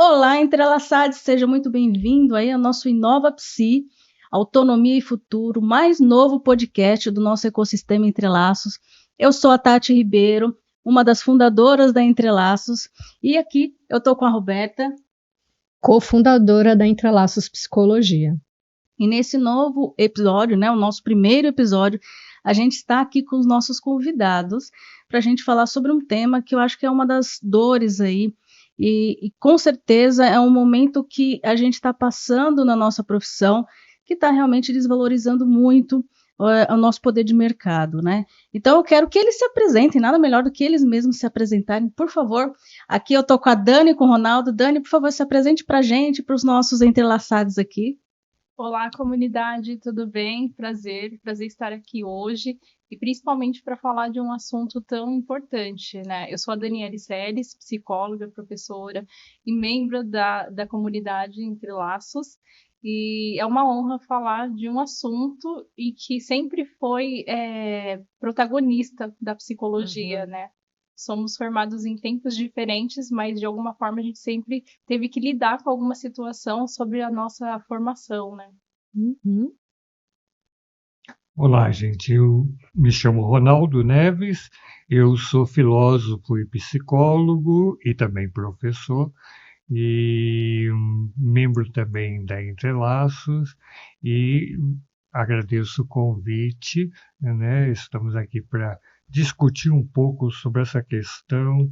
Olá, entrelaçados, seja muito bem-vindo aí ao nosso Inova Psi, Autonomia e Futuro, mais novo podcast do nosso ecossistema Entrelaços. Eu sou a Tati Ribeiro, uma das fundadoras da Entrelaços, e aqui eu estou com a Roberta, cofundadora da Entrelaços Psicologia. E nesse novo episódio, o nosso primeiro episódio, a gente está aqui com os nossos convidados para a gente falar sobre um tema que eu acho que é uma das dores aí, e com certeza é um momento que a gente está passando na nossa profissão que está realmente desvalorizando muito o nosso poder de mercado, né? Então eu quero que eles se apresentem, nada melhor do que eles mesmos se apresentarem, por favor. Aqui eu estou com a Dani e com o Ronaldo. Dani, por favor, se apresente para a gente, para os nossos entrelaçados aqui. Olá, comunidade, tudo bem? Prazer estar aqui hoje e principalmente para falar de um assunto tão importante, né? Eu sou a Daniele Seles, psicóloga, professora e membro da comunidade Entrelaços, e é uma honra falar de um assunto e que sempre foi protagonista da psicologia, né? Somos formados em tempos diferentes, mas de alguma forma a gente sempre teve que lidar com alguma situação sobre a nossa formação, né? Uhum. Olá, gente. Eu me chamo Ronaldo Neves, eu sou filósofo e psicólogo e também professor, e membro também da Entrelaços, e agradeço o convite, né? Estamos aqui para discutir um pouco sobre essa questão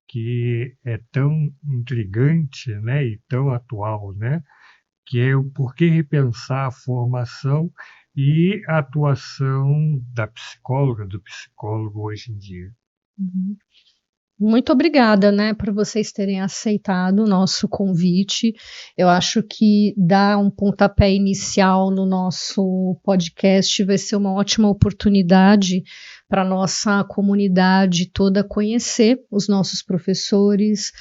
que é tão intrigante, né, e tão atual, né, que é o porquê repensar a formação e a atuação da psicóloga, do psicólogo hoje em dia. Uhum. Muito obrigada, né, por vocês terem aceitado o nosso convite. Eu acho que dar um pontapé inicial no nosso podcast vai ser uma ótima oportunidade para a nossa comunidade toda conhecer os nossos professores,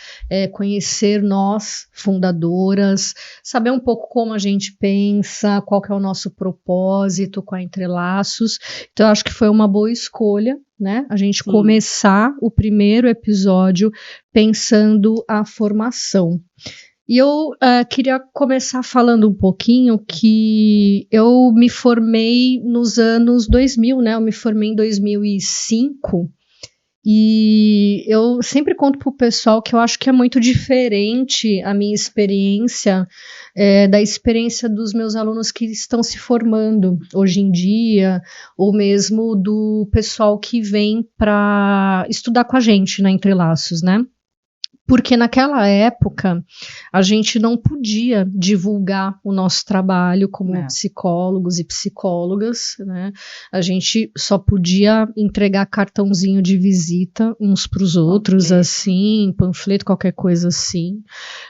conhecer nós, fundadoras, saber um pouco como a gente pensa, qual que é o nosso propósito com a Entrelaços. Então, eu acho que foi uma boa escolha, né? A gente começar o primeiro episódio pensando a formação. E eu queria começar falando um pouquinho que eu me formei nos anos 2000, né? Eu me formei em 2005 e eu sempre conto para o pessoal que eu acho que é muito diferente a minha experiência da experiência dos meus alunos que estão se formando hoje em dia, ou mesmo do pessoal que vem para estudar com a gente na Entrelaços, né? Porque naquela época a gente não podia divulgar o nosso trabalho como psicólogos e psicólogas, né? A gente só podia entregar cartãozinho de visita uns para os outros, assim, panfleto, qualquer coisa assim.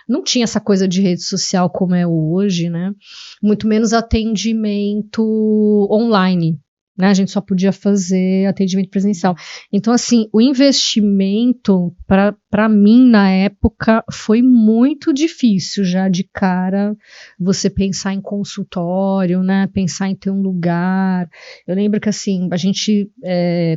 Não tinha essa coisa de rede social como é hoje, né? Muito menos atendimento online. Né, a gente só podia fazer atendimento presencial. Então, assim, o investimento, para mim, na época, foi muito difícil já de cara você pensar em consultório, né, pensar em ter um lugar. Eu lembro que, assim, a gente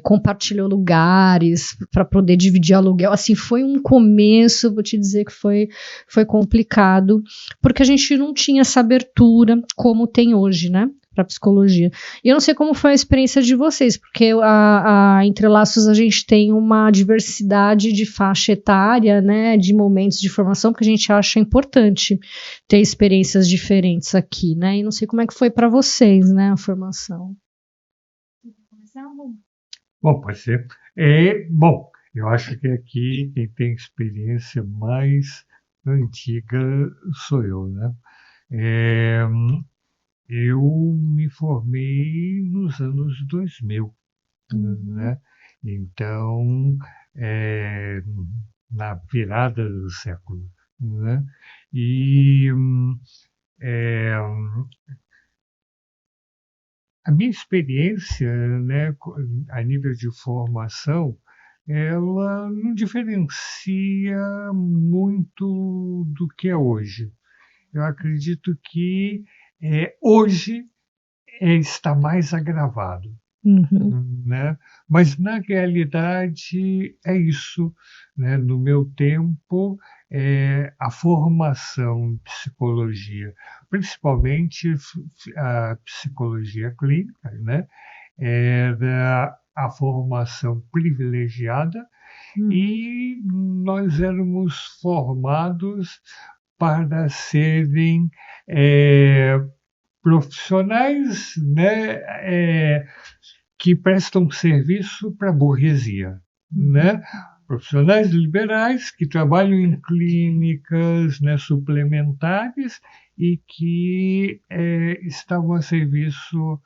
compartilhou lugares para poder dividir aluguel. Assim, foi um começo, vou te dizer que foi complicado, porque a gente não tinha essa abertura como tem hoje, né? Para psicologia. E eu não sei como foi a experiência de vocês, porque a Entrelaços a gente tem uma diversidade de faixa etária, né, de momentos de formação, que a gente acha importante ter experiências diferentes aqui, né, e não sei como é que foi para vocês, né, a formação. Bom, pode ser. Bom, eu acho que aqui quem tem experiência mais antiga sou eu, né. Eu me formei nos anos 2000, né? Então, na virada do século, né? E a minha experiência, né, a nível de formação, ela não diferencia muito do que é hoje. Eu acredito que hoje está mais agravado, né? Mas na realidade é isso, né? No meu tempo a formação de psicologia, principalmente a psicologia clínica, né, era a formação privilegiada e nós éramos formados para serem profissionais, né, que prestam serviço para a burguesia, né? Profissionais liberais que trabalham em clínicas, né, suplementares e que estavam a serviço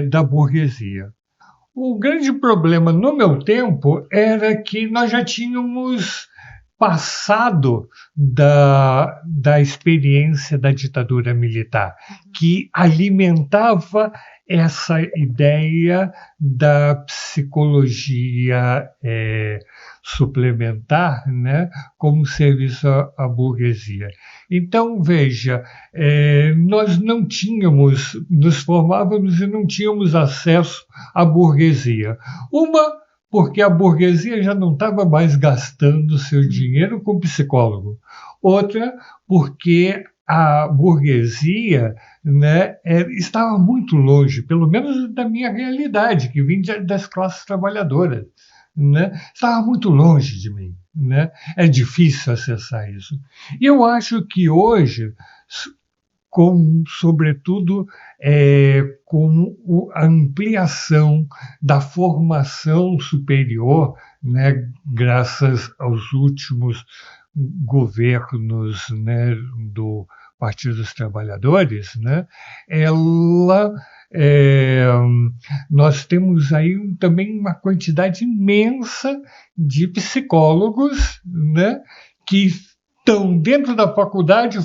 da burguesia. O grande problema no meu tempo era que nós já tínhamos passado da experiência da ditadura militar, que alimentava essa ideia da psicologia suplementar, né, como serviço à burguesia. Então, veja, nós não tínhamos, nos formávamos e não tínhamos acesso à burguesia. Porque a burguesia já não estava mais gastando seu dinheiro com psicólogo. Outra, porque a burguesia, né, estava muito longe, pelo menos da minha realidade, que vim das classes trabalhadoras, né, estava muito longe de mim, né, é difícil acessar isso. E eu acho que hoje, sobretudo com a ampliação da formação superior, né, graças aos últimos governos, né, do Partido dos Trabalhadores, né, nós temos aí também uma quantidade imensa de psicólogos, né, que estão dentro da faculdade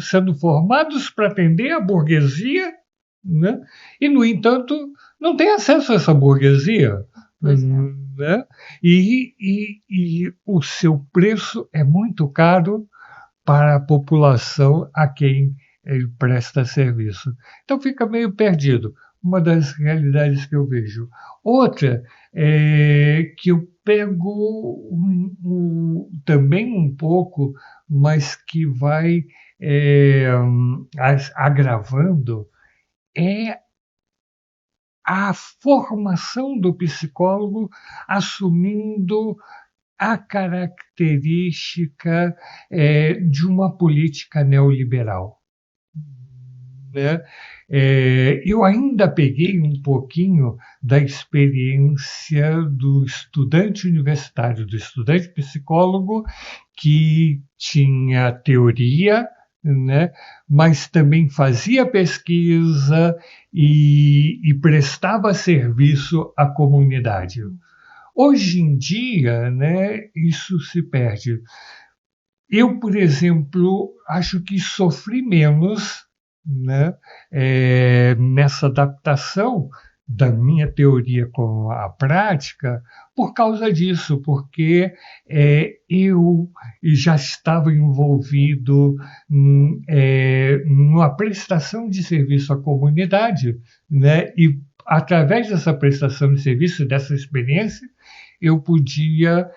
sendo formados para atender a burguesia, né? E, no entanto, não tem acesso a essa burguesia. Né? E o seu preço é muito caro para a população a quem ele presta serviço. Então fica meio perdido. Uma das realidades que eu vejo. Outra é que eu pego também um pouco, mas que vai agravando, é a formação do psicólogo assumindo a característica de uma política neoliberal. Né? Eu ainda peguei um pouquinho da experiência do estudante universitário, do estudante psicólogo, que tinha teoria, né, mas também fazia pesquisa e prestava serviço à comunidade. Hoje em dia, né, isso se perde. Eu, por exemplo, acho que sofri menos, né, nessa adaptação da minha teoria com a prática por causa disso, porque eu já estava envolvido numa prestação de serviço à comunidade, né, e através dessa prestação de serviço, dessa experiência, eu podia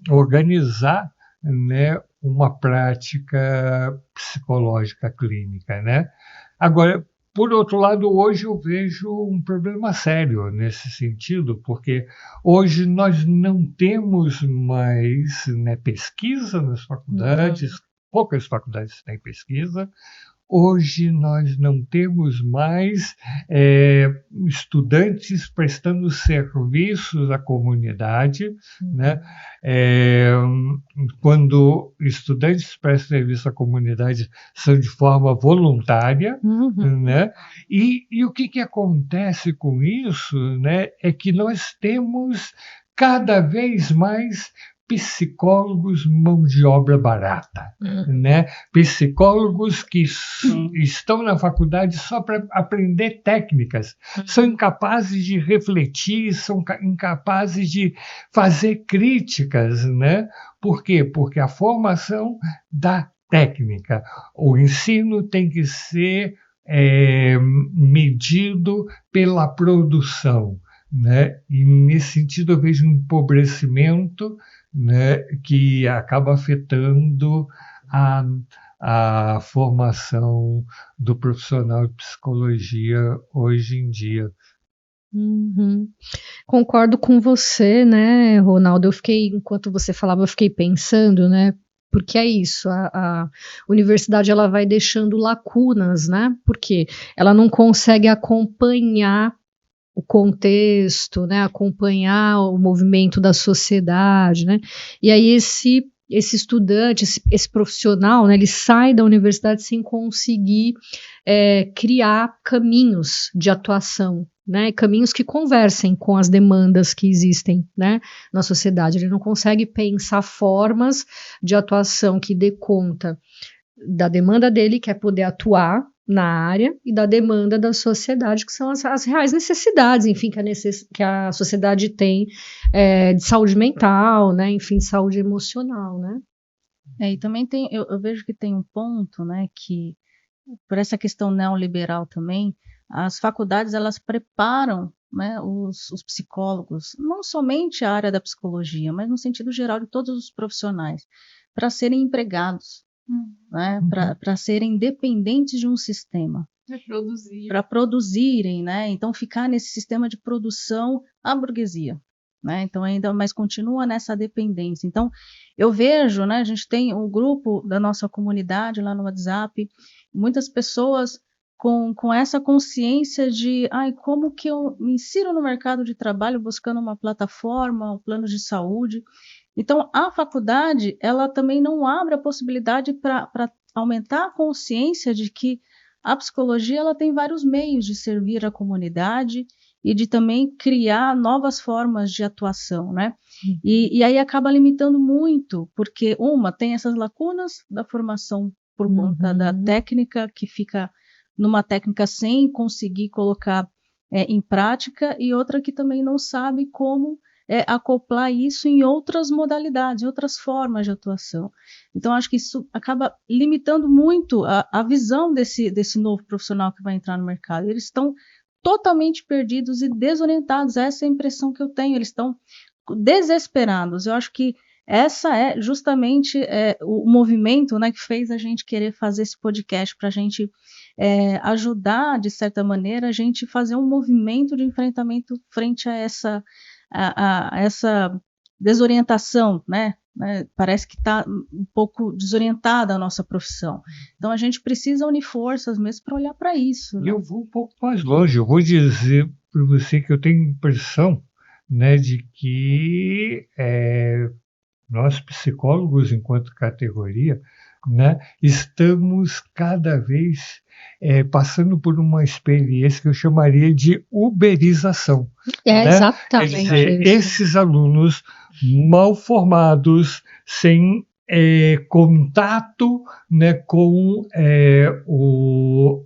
organizar, né, uma prática psicológica clínica, né? Agora, por outro lado, hoje eu vejo um problema sério nesse sentido, porque hoje nós não temos mais, né, pesquisa nas faculdades, poucas faculdades têm pesquisa. Hoje nós não temos mais estudantes prestando serviços à comunidade, né? Quando estudantes prestam serviço à comunidade são de forma voluntária, né? E o que acontece com isso, né, é que nós temos cada vez mais psicólogos mão de obra barata, né? Psicólogos que estão na faculdade só para aprender técnicas, são incapazes de refletir, são incapazes de fazer críticas, né? Por quê? Porque a formação da técnica, o ensino tem que ser medido pela produção, né? E nesse sentido eu vejo um empobrecimento, né, que acaba afetando a formação do profissional de psicologia hoje em dia. Uhum. Concordo com você, né, Ronaldo? Enquanto você falava, eu fiquei pensando, né? Porque é isso, a universidade ela vai deixando lacunas, né? Porque ela não consegue acompanhar o contexto, né? Acompanhar o movimento da sociedade, né? E aí esse estudante, esse profissional, né? Ele sai da universidade sem conseguir criar caminhos de atuação, né, caminhos que conversem com as demandas que existem, né, na sociedade. Ele não consegue pensar formas de atuação que dê conta da demanda dele, que é poder atuar na área, e da demanda da sociedade, que são as reais necessidades, enfim, que a sociedade tem de saúde mental, né, enfim, saúde emocional, né. E também eu vejo que tem um ponto, né, que por essa questão neoliberal também, as faculdades elas preparam, né, os psicólogos, não somente a área da psicologia, mas no sentido geral de todos os profissionais, para serem empregados, né, para serem dependentes de um sistema. Para produzirem, né? Então ficar nesse sistema de produção a burguesia. Né? Então ainda mais continua nessa dependência. Então eu vejo, né, a gente tem um grupo da nossa comunidade lá no WhatsApp, muitas pessoas com essa consciência de como que eu me insiro no mercado de trabalho buscando uma plataforma, um plano de saúde. Então a faculdade ela também não abre a possibilidade para aumentar a consciência de que a psicologia ela tem vários meios de servir a comunidade e de também criar novas formas de atuação, né? E aí acaba limitando muito, porque tem essas lacunas da formação por conta da técnica, que fica numa técnica sem conseguir colocar em prática, e outra que também não sabe como acoplar isso em outras modalidades, em outras formas de atuação. Então, acho que isso acaba limitando muito a visão desse novo profissional que vai entrar no mercado. Eles estão totalmente perdidos e desorientados. Essa é a impressão que eu tenho. Eles estão desesperados. Eu acho que essa é justamente o movimento, né, que fez a gente querer fazer esse podcast, para a gente ajudar, de certa maneira, a gente fazer um movimento de enfrentamento frente a essa desorientação, né? Parece que está um pouco desorientada a nossa profissão. Então a gente precisa unir forças mesmo para olhar para isso. Né? Eu vou um pouco mais longe, eu vou dizer para você que eu tenho a impressão, né, de que nós psicólogos, enquanto categoria, né, estamos cada vez passando por uma experiência que eu chamaria de uberização. Né? Exatamente. Quer dizer, esses alunos mal formados, sem contato, né, com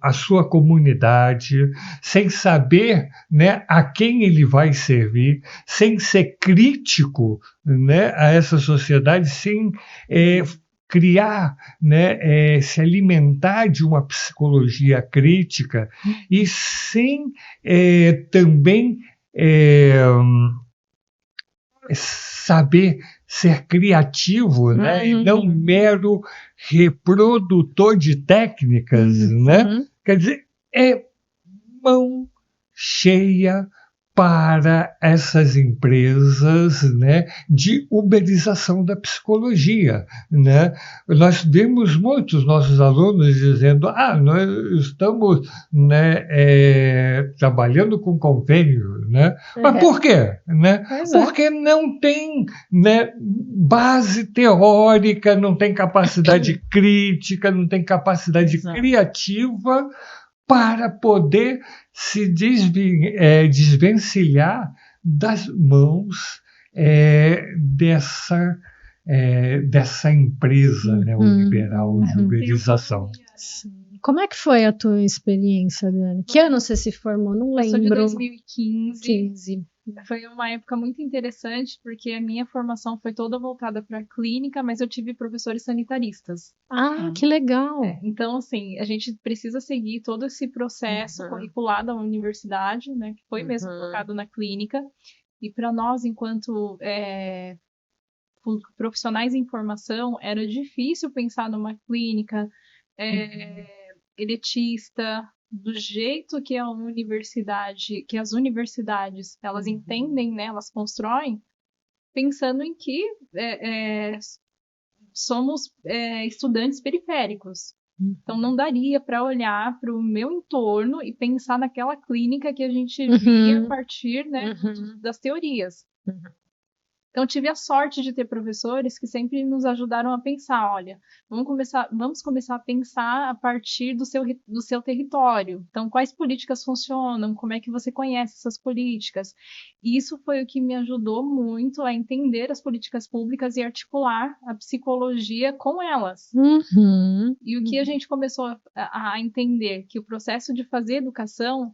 a sua comunidade, sem saber, né, a quem ele vai servir, sem ser crítico, né, a essa sociedade, sem criar, né, se alimentar de uma psicologia crítica e sem também saber ser criativo, né, e não mero reprodutor de técnicas, né? Quer dizer, é mão cheia para essas empresas, né, de uberização da psicologia, né? Nós vemos muitos nossos alunos dizendo: nós estamos, né, trabalhando com convênio, né? Mas por quê? Né? Porque não tem, né, base teórica, não tem capacidade crítica, não tem capacidade criativa para poder se desvencilhar das mãos dessa empresa neoliberal de uberização. Como é que foi a tua experiência, Dani? Que ano você se formou? Não lembro. Eu sou de 2015. Foi uma época muito interessante, porque a minha formação foi toda voltada para a clínica, mas eu tive professores sanitaristas. Que legal! Então, assim, a gente precisa seguir todo esse processo curricular da universidade, né, que foi mesmo focado na clínica. E para nós, enquanto profissionais em formação, era difícil pensar numa clínica elitista, do jeito que a universidade, que as universidades, elas entendem, né, elas constroem, pensando em que somos estudantes periféricos. Então, não daria para olhar para o meu entorno e pensar naquela clínica que a gente via a partir, né, das teorias. Então, tive a sorte de ter professores que sempre nos ajudaram a pensar, olha, vamos começar a pensar a partir do seu território. Então, quais políticas funcionam? Como é que você conhece essas políticas? E isso foi o que me ajudou muito a entender as políticas públicas e articular a psicologia com elas. E o que a gente começou a entender? Que o processo de fazer educação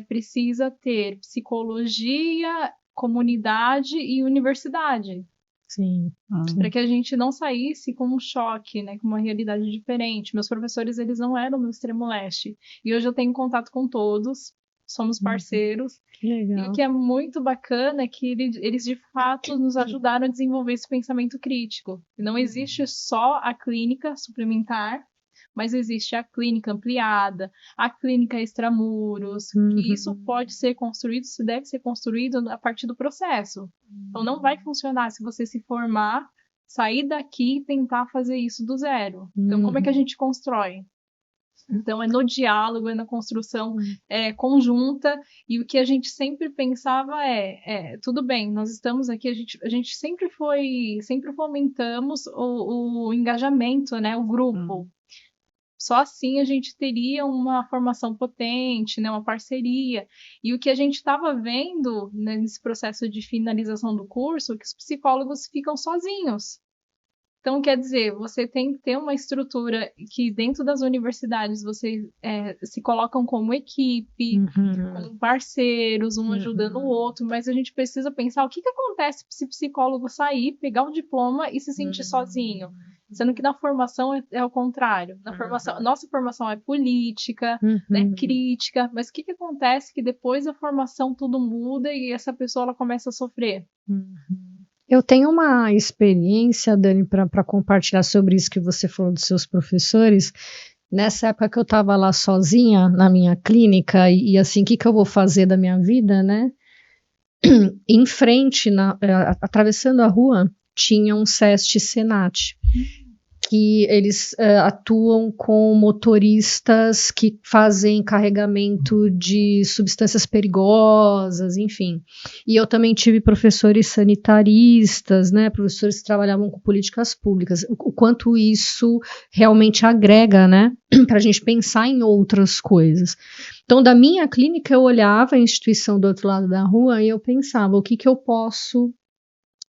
precisa ter psicologia, comunidade e universidade. Sim. Para que a gente não saísse com um choque, né, com uma realidade diferente. Meus professores, eles não eram do extremo leste. E hoje eu tenho contato com todos, somos parceiros. Que legal. E o que é muito bacana é que eles de fato nos ajudaram a desenvolver esse pensamento crítico. Não existe só a clínica suplementar, mas existe a clínica ampliada, a clínica extramuros, e isso pode ser construído, isso deve ser construído a partir do processo. Então, não vai funcionar se você se formar, sair daqui e tentar fazer isso do zero. Então, como é que a gente constrói? Então, é no diálogo, é na construção conjunta, e o que a gente sempre pensava tudo bem, nós estamos aqui, a gente sempre fomentamos o engajamento, né, o grupo. Só assim a gente teria uma formação potente, né, uma parceria. E o que a gente estava vendo, né, nesse processo de finalização do curso, é que os psicólogos ficam sozinhos. Então, quer dizer, você tem que ter uma estrutura que dentro das universidades vocês se colocam como equipe, como parceiros, um ajudando o outro, mas a gente precisa pensar o que acontece se o psicólogo sair, pegar o diploma e se sentir sozinho. Sendo que na formação é o contrário. Na formação, nossa formação é política, né, crítica, mas o que acontece que depois da formação tudo muda e essa pessoa ela começa a sofrer? Eu tenho uma experiência, Dani, para compartilhar sobre isso que você falou dos seus professores. Nessa época que eu estava lá sozinha na minha clínica e assim, o que eu vou fazer da minha vida, né? Em frente, atravessando a rua, tinha um SEST Senat, que eles atuam com motoristas que fazem carregamento de substâncias perigosas, enfim. E eu também tive professores sanitaristas, né, professores que trabalhavam com políticas públicas. O quanto isso realmente agrega, né, para a gente pensar em outras coisas. Então, da minha clínica, eu olhava a instituição do outro lado da rua e eu pensava, o que eu posso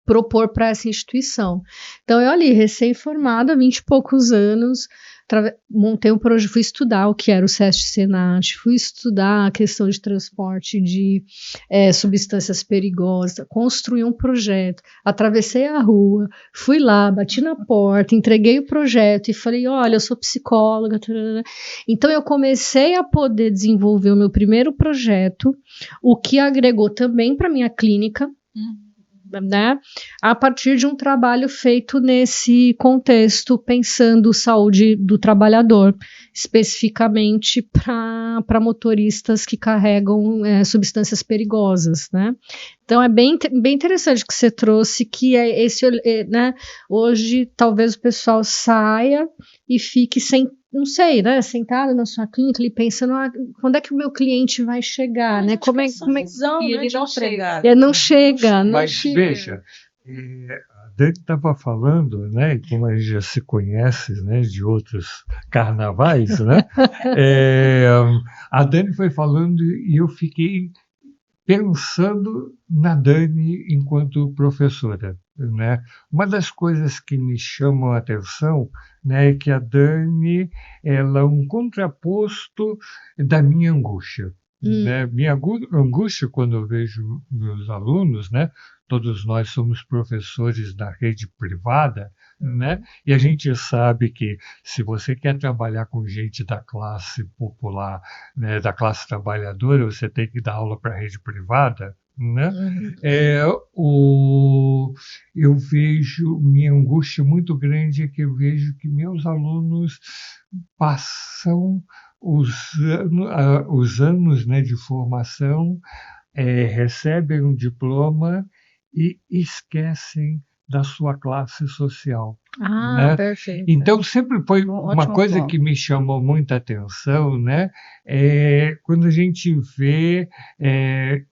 propor para essa instituição. Então, eu ali, recém-formada, 20 e poucos anos, montei um projeto, fui estudar o que era o SEST Senat, fui estudar a questão de transporte de substâncias perigosas, construí um projeto, atravessei a rua, fui lá, bati na porta, entreguei o projeto e falei, olha, eu sou psicóloga. Tarará. Então, eu comecei a poder desenvolver o meu primeiro projeto, o que agregou também para minha clínica, né, a partir de um trabalho feito nesse contexto, pensando saúde do trabalhador, especificamente para motoristas que carregam substâncias perigosas, né? Então é bem interessante que você trouxe, que né, hoje talvez o pessoal saia e fique sem, não sei, né, sentado na sua clínica ali pensando, quando é que o meu cliente vai chegar, né? Como é e ele não chega. Ele não chega. Mas veja, a Dani estava falando, né, como a gente já se conhece, né, de outros carnavais, né? A Dani foi falando e eu fiquei pensando na Dani enquanto professora, né? Uma das coisas que me chamam a atenção, né, é que a Dani ela é um contraposto da minha angústia. Né? Minha angústia quando eu vejo meus alunos, né? Todos nós somos professores da rede privada, né? E a gente sabe que se você quer trabalhar com gente da classe popular, né, da classe trabalhadora, você tem que dar aula para a rede privada, né? Eu vejo, minha angústia muito grande é que eu vejo que meus alunos passam os anos, né, de formação, recebem um diploma e esquecem da sua classe social. Né? Perfeito. Então, sempre foi uma coisa ponto. que me chamou muita atenção, né? Quando a gente vê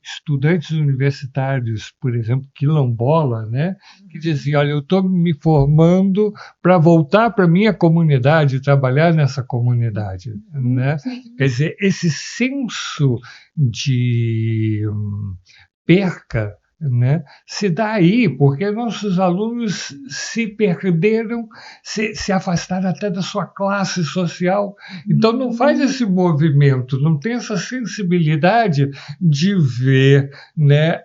estudantes universitários, por exemplo, quilombola, né? Que dizem, olha, eu estou me formando para voltar para a minha comunidade, trabalhar nessa comunidade. Né? Quer dizer, esse senso de perca, né, se dá aí, porque nossos alunos se perderam, se afastaram até da sua classe social. Então não faz esse movimento, não tem essa sensibilidade de ver, né,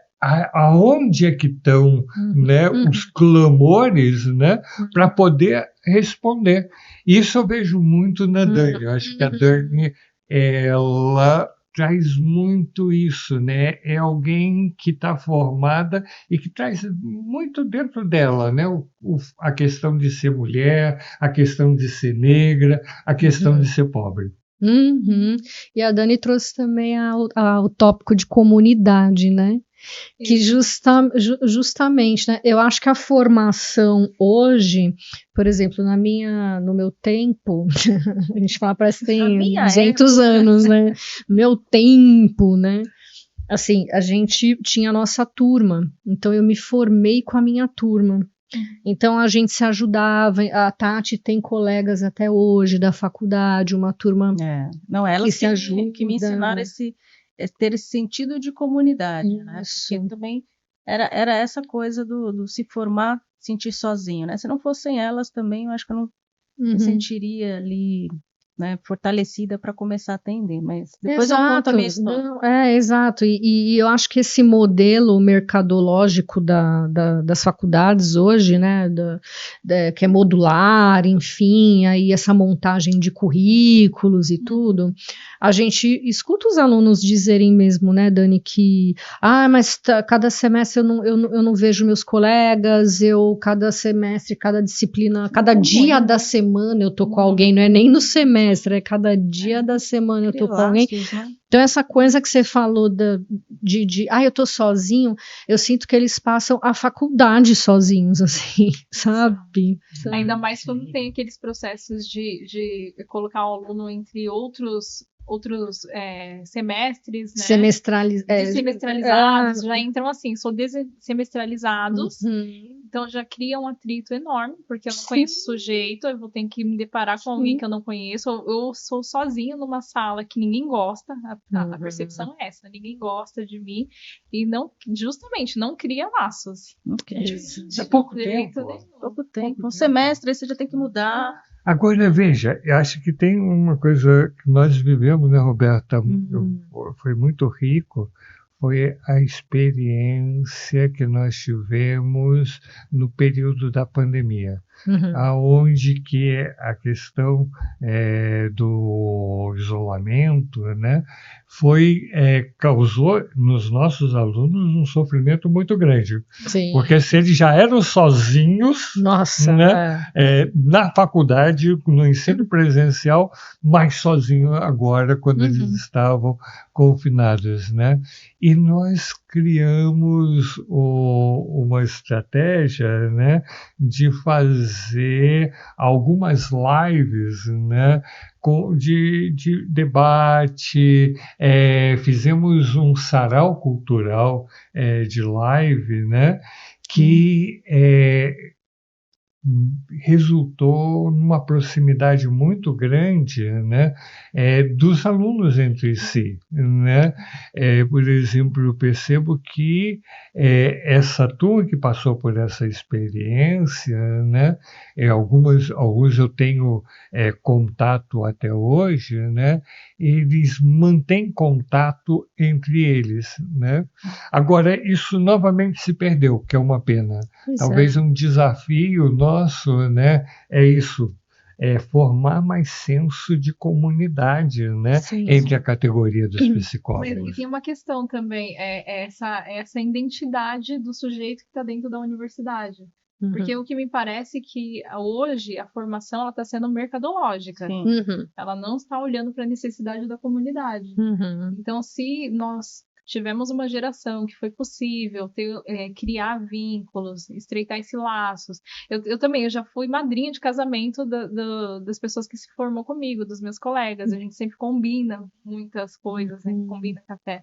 aonde é que estão, né, os clamores, né, para poder responder. Isso eu vejo muito na Dani. Eu acho que a Dani, ela traz muito isso, né? É alguém que está formada e que traz muito dentro dela, né? A questão de ser mulher, a questão de ser negra, a questão de ser pobre. E a Dani trouxe também o tópico de comunidade, né? Que justamente, né? Eu acho que a formação hoje, por exemplo, no meu tempo, a gente fala, parece que tem 200 anos, né? Meu tempo, né? Assim, a gente tinha a nossa turma, então eu me formei com a minha turma. Então a gente se ajudava, a Tati tem colegas até hoje da faculdade, uma turma elas que se ajuda. Que me ensinaram ter esse sentido de comunidade, né? Porque também era essa coisa do se formar, sentir sozinho, né? Se não fossem elas também, eu acho que eu não me sentiria ali, né, fortalecida para começar a atender, mas depois eu conto a minha história. Exato, e eu acho que esse modelo mercadológico das faculdades hoje, né, que é modular, enfim, aí essa montagem de currículos e tudo, a gente escuta os alunos dizerem mesmo, né, Dani, que mas cada semestre eu não vejo meus colegas, cada semestre, cada disciplina, cada dia da semana eu tô com alguém, não é nem no semestre, é cada dia da semana eu tô com alguém. Né? Então essa coisa que você falou eu tô sozinho, eu sinto que eles passam a faculdade sozinhos, assim, sabe? Ainda mais quando tem aqueles processos de colocar o aluno entre outros semestres, né? Semestralizados, já entram assim, são semestralizados, então já cria um atrito enorme, porque eu não conheço o sujeito, eu vou ter que me deparar com alguém que eu não conheço, eu sou sozinho numa sala que ninguém gosta, a percepção é essa, ninguém gosta de mim, e justamente não cria laços. É pouco tempo. Um semestre, aí você já tem que mudar. Agora, veja, eu acho que tem uma coisa que nós vivemos, né, Roberta? Foi muito rico, foi a experiência que nós tivemos no período da pandemia, aonde que a questão do isolamento, né, causou nos nossos alunos um sofrimento muito grande. Sim. Porque se eles já eram sozinhos, né, na faculdade, no ensino presencial, mais sozinhos agora, quando eles estavam confinados, né? E nós criamos uma estratégia, né, de fazer algumas lives, né, de debate, fizemos um sarau cultural de live, né, que resultou numa proximidade muito grande, né, dos alunos entre si, né? Por exemplo, eu percebo que essa turma que passou por essa experiência, né, alguns eu tenho contato até hoje, né, eles mantêm contato entre eles, né? Agora, isso novamente se perdeu, que é uma pena. Talvez um desafio nosso, né, é isso, formar mais senso de comunidade, né, entre a categoria dos psicólogos. Mas, e tem uma questão também, essa identidade do sujeito que está dentro da universidade. Porque o que me parece que hoje a formação está sendo mercadológica. Ela não está olhando para a necessidade da comunidade. Então, se nós tivemos uma geração que foi possível criar vínculos, estreitar esses laços. Eu também, eu já fui madrinha de casamento das pessoas que se formou comigo, dos meus colegas. A gente sempre combina muitas coisas, né? Combina café.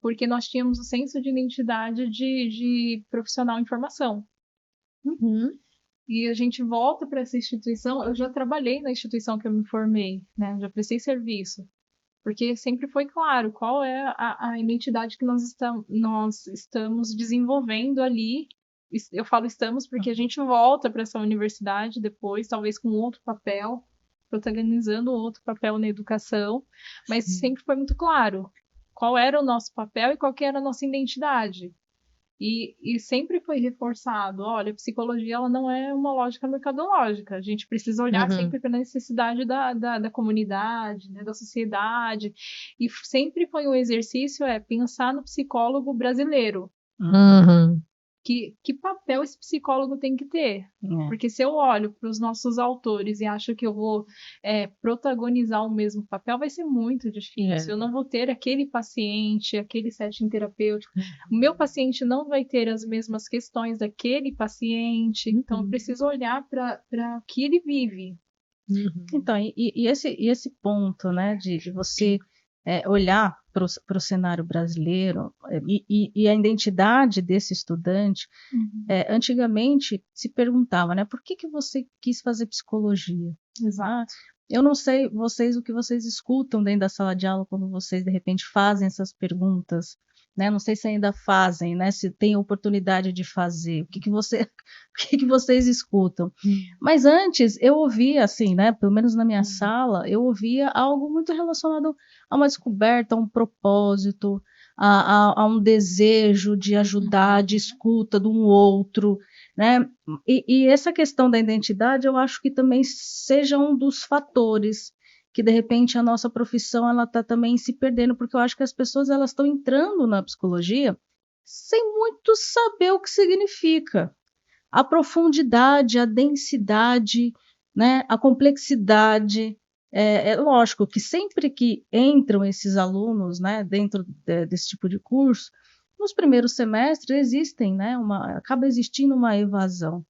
Porque nós tínhamos o senso de identidade de profissional em formação. E a gente volta para essa instituição. Eu já trabalhei na instituição que eu me formei, né? Já prestei serviço. Porque sempre foi claro qual é a identidade que nós estamos desenvolvendo ali. Eu falo estamos porque a gente volta para essa universidade depois, talvez com outro papel, protagonizando outro papel na educação, mas sempre foi muito claro qual era o nosso papel e qual que era a nossa identidade. E sempre foi reforçado, olha, a psicologia ela não é uma lógica mercadológica, a gente precisa olhar sempre para a necessidade da comunidade, né, da sociedade, e sempre foi um exercício pensar no psicólogo brasileiro. Que papel esse psicólogo tem que ter? Porque se eu olho para os nossos autores e acho que eu vou protagonizar o mesmo papel, vai ser muito difícil. Eu não vou ter aquele paciente, aquele setting terapêutico. O meu paciente não vai ter as mesmas questões daquele paciente. Então, eu preciso olhar para o que ele vive. Então, esse ponto, né, de você olhar para o cenário brasileiro e a identidade desse estudante, antigamente se perguntava, né, por que você quis fazer psicologia? Exato. Eu não sei o que vocês escutam dentro da sala de aula quando vocês de repente fazem essas perguntas, né? Não sei se ainda fazem, né? Se tem oportunidade de fazer, o que vocês escutam? Mas antes eu ouvia assim, né? Pelo menos na minha sala, eu ouvia algo muito relacionado a uma descoberta, a um propósito, a um desejo de ajudar, de escuta de um outro, né? E essa questão da identidade, eu acho que também seja um dos fatores que de repente a nossa profissão ela está também se perdendo, porque eu acho que as pessoas elas estão entrando na psicologia sem muito saber o que significa. A profundidade, a densidade, né, a complexidade. É lógico que sempre que entram esses alunos, né, dentro desse tipo de curso, nos primeiros semestres existem, né, acaba existindo uma evasão,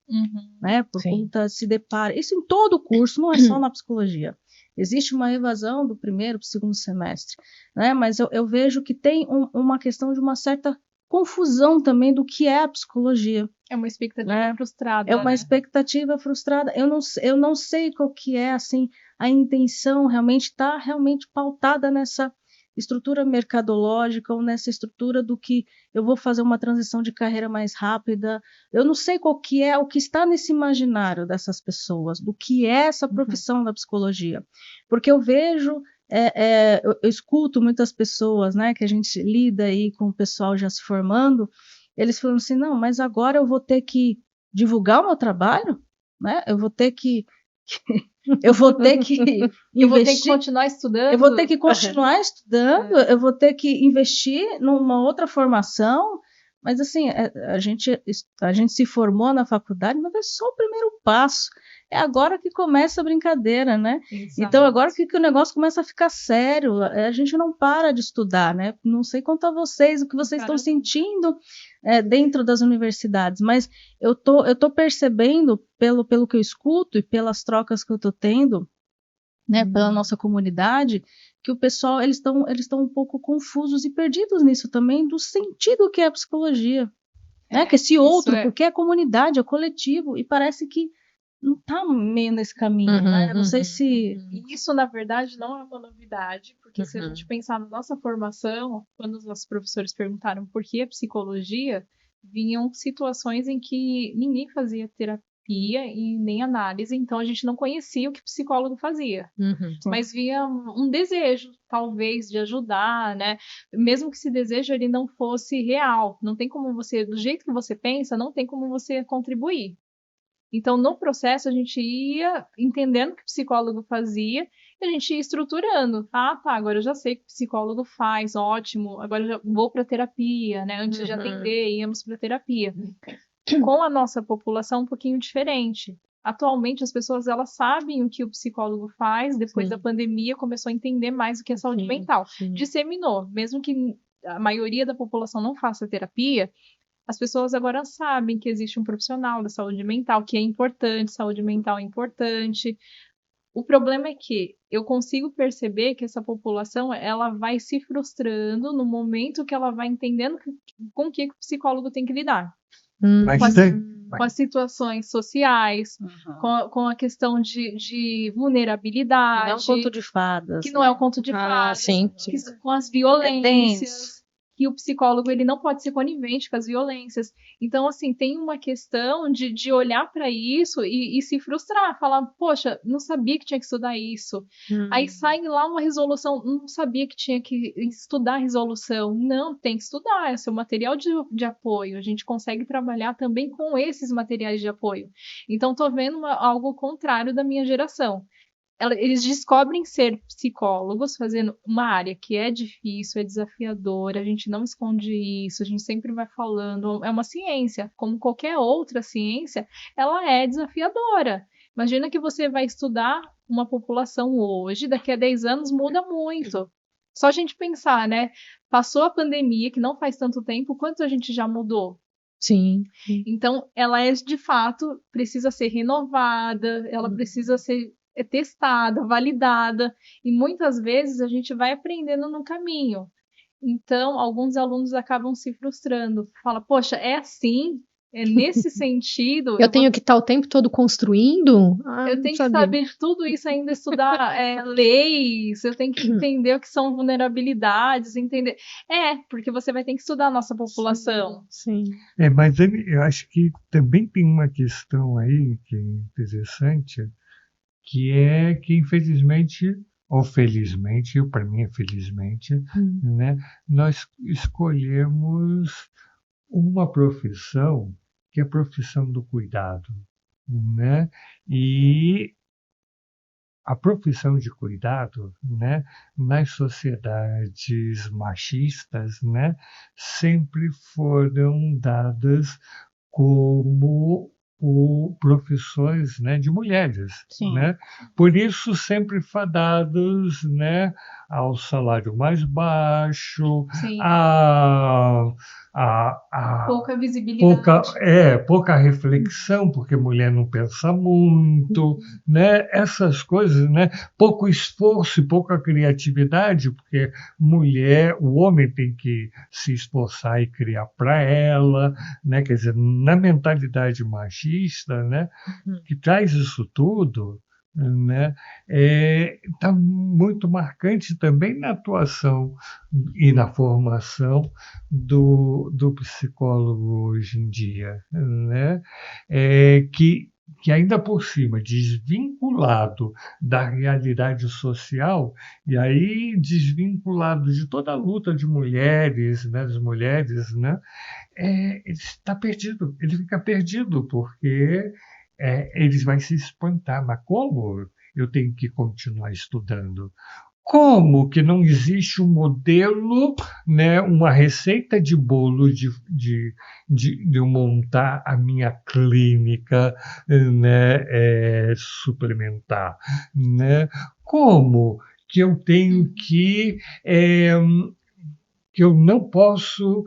né, por conta se depara. Isso em todo curso, não é só na psicologia. Existe uma evasão do primeiro para o segundo semestre, né? Mas eu vejo que tem uma questão de uma certa confusão também do que é a psicologia. É uma expectativa frustrada. É uma expectativa frustrada. Eu não sei qual que é assim a intenção realmente está realmente pautada nessa estrutura mercadológica ou nessa estrutura do que eu vou fazer uma transição de carreira mais rápida. Eu não sei qual que é o que está nesse imaginário dessas pessoas, do que é essa profissão da psicologia. Porque eu vejo, eu escuto muitas pessoas, né, que a gente lida aí com o pessoal já se formando, eles falam assim, não, mas agora eu vou ter que divulgar o meu trabalho, né? Eu vou ter que investir. Eu vou ter que continuar estudando. Eu vou ter que continuar estudando. Eu vou ter que investir numa outra formação. Mas assim, a gente se formou na faculdade, mas é só o primeiro passo. É agora que começa a brincadeira, né? Exato. Então agora que o negócio começa a ficar sério, a gente não para de estudar, né? Não sei quanto a vocês, o que vocês estão sentindo dentro das universidades, mas eu tô percebendo pelo que eu escuto e pelas trocas que eu tô tendo, né, pela nossa comunidade, que o pessoal eles estão um pouco confusos e perdidos nisso também do sentido que é a psicologia, né? Que esse outro, porque é comunidade, é coletivo e parece que não está meio nesse caminho, né? Não sei se... Isso, na verdade, não é uma novidade, porque se a gente pensar na nossa formação, quando os nossos professores perguntaram por que a psicologia, vinham situações em que ninguém fazia terapia e nem análise, então a gente não conhecia o que o psicólogo fazia. Mas via um desejo, talvez, de ajudar, né? Mesmo que esse desejo ele não fosse real, não tem como você, do jeito que você pensa, não tem como você contribuir. Então, no processo, a gente ia entendendo o que o psicólogo fazia e a gente ia estruturando. Ah, tá, agora eu já sei o que o psicólogo faz, ótimo, agora eu já vou para terapia, né? Antes de atender, íamos para terapia. Com a nossa população, um pouquinho diferente. Atualmente, as pessoas elas sabem o que o psicólogo faz, depois da pandemia começou a entender mais o que é saúde mental. Disseminou, mesmo que a maioria da população não faça terapia, as pessoas agora sabem que existe um profissional da saúde mental, que é importante, saúde mental é importante. O problema é que eu consigo perceber que essa população ela vai se frustrando no momento que ela vai entendendo com o que o psicólogo tem que lidar. Com as situações sociais, com a questão de vulnerabilidade. Não é um conto de fadas. Que não é um conto de fadas. Com as violências. Que o psicólogo ele não pode ser conivente com as violências. Então, assim, tem uma questão de olhar para isso e se frustrar, falar, poxa, não sabia que tinha que estudar isso. Aí sai lá uma resolução, não sabia que tinha que estudar resolução. Não, tem que estudar, esse é o material de apoio. A gente consegue trabalhar também com esses materiais de apoio. Então, estou vendo algo contrário da minha geração. Eles descobrem ser psicólogos, fazendo uma área que é difícil, é desafiadora, a gente não esconde isso, a gente sempre vai falando, é uma ciência, como qualquer outra ciência, ela é desafiadora. Imagina que você vai estudar uma população hoje, daqui a 10 anos muda muito. Só a gente pensar, né? Passou a pandemia, que não faz tanto tempo, quanto a gente já mudou? Sim. Então, ela é, de fato, precisa ser renovada, ela precisa ser testada, validada, e muitas vezes a gente vai aprendendo no caminho. Então, alguns alunos acabam se frustrando. Fala, poxa, é assim? É nesse sentido? Eu tenho que estar o tempo todo construindo? Eu tenho que saber tudo isso ainda, estudar leis, eu tenho que entender o que são vulnerabilidades, entender... porque você vai ter que estudar a nossa população. Sim. Mas eu acho que também tem uma questão aí que é interessante, que é que, infelizmente, ou felizmente, para mim é felizmente, né, nós escolhemos uma profissão que é a profissão do cuidado, né? E a profissão de cuidado, né, nas sociedades machistas, né, sempre foram dadas como profissões, né, de mulheres, né? Por isso sempre fadados, né, ao salário mais baixo, a pouca visibilidade, pouca reflexão, porque mulher não pensa muito, né? Essas coisas, né? Pouco esforço e pouca criatividade, porque mulher, o homem tem que se esforçar e criar para ela, né? Quer dizer, na mentalidade machista, né? Que traz isso tudo, né? Está muito marcante também na atuação e na formação do psicólogo hoje em dia, né? Que ainda por cima, desvinculado da realidade social, e aí desvinculado de toda a luta de mulheres, né, das mulheres, né, ele está perdido, ele fica perdido, porque eles vão se espantar, mas como eu tenho que continuar estudando? Como que não existe um modelo, né, uma receita de bolo de eu montar a minha clínica, né, suplementar, né? Como que eu tenho que eu não posso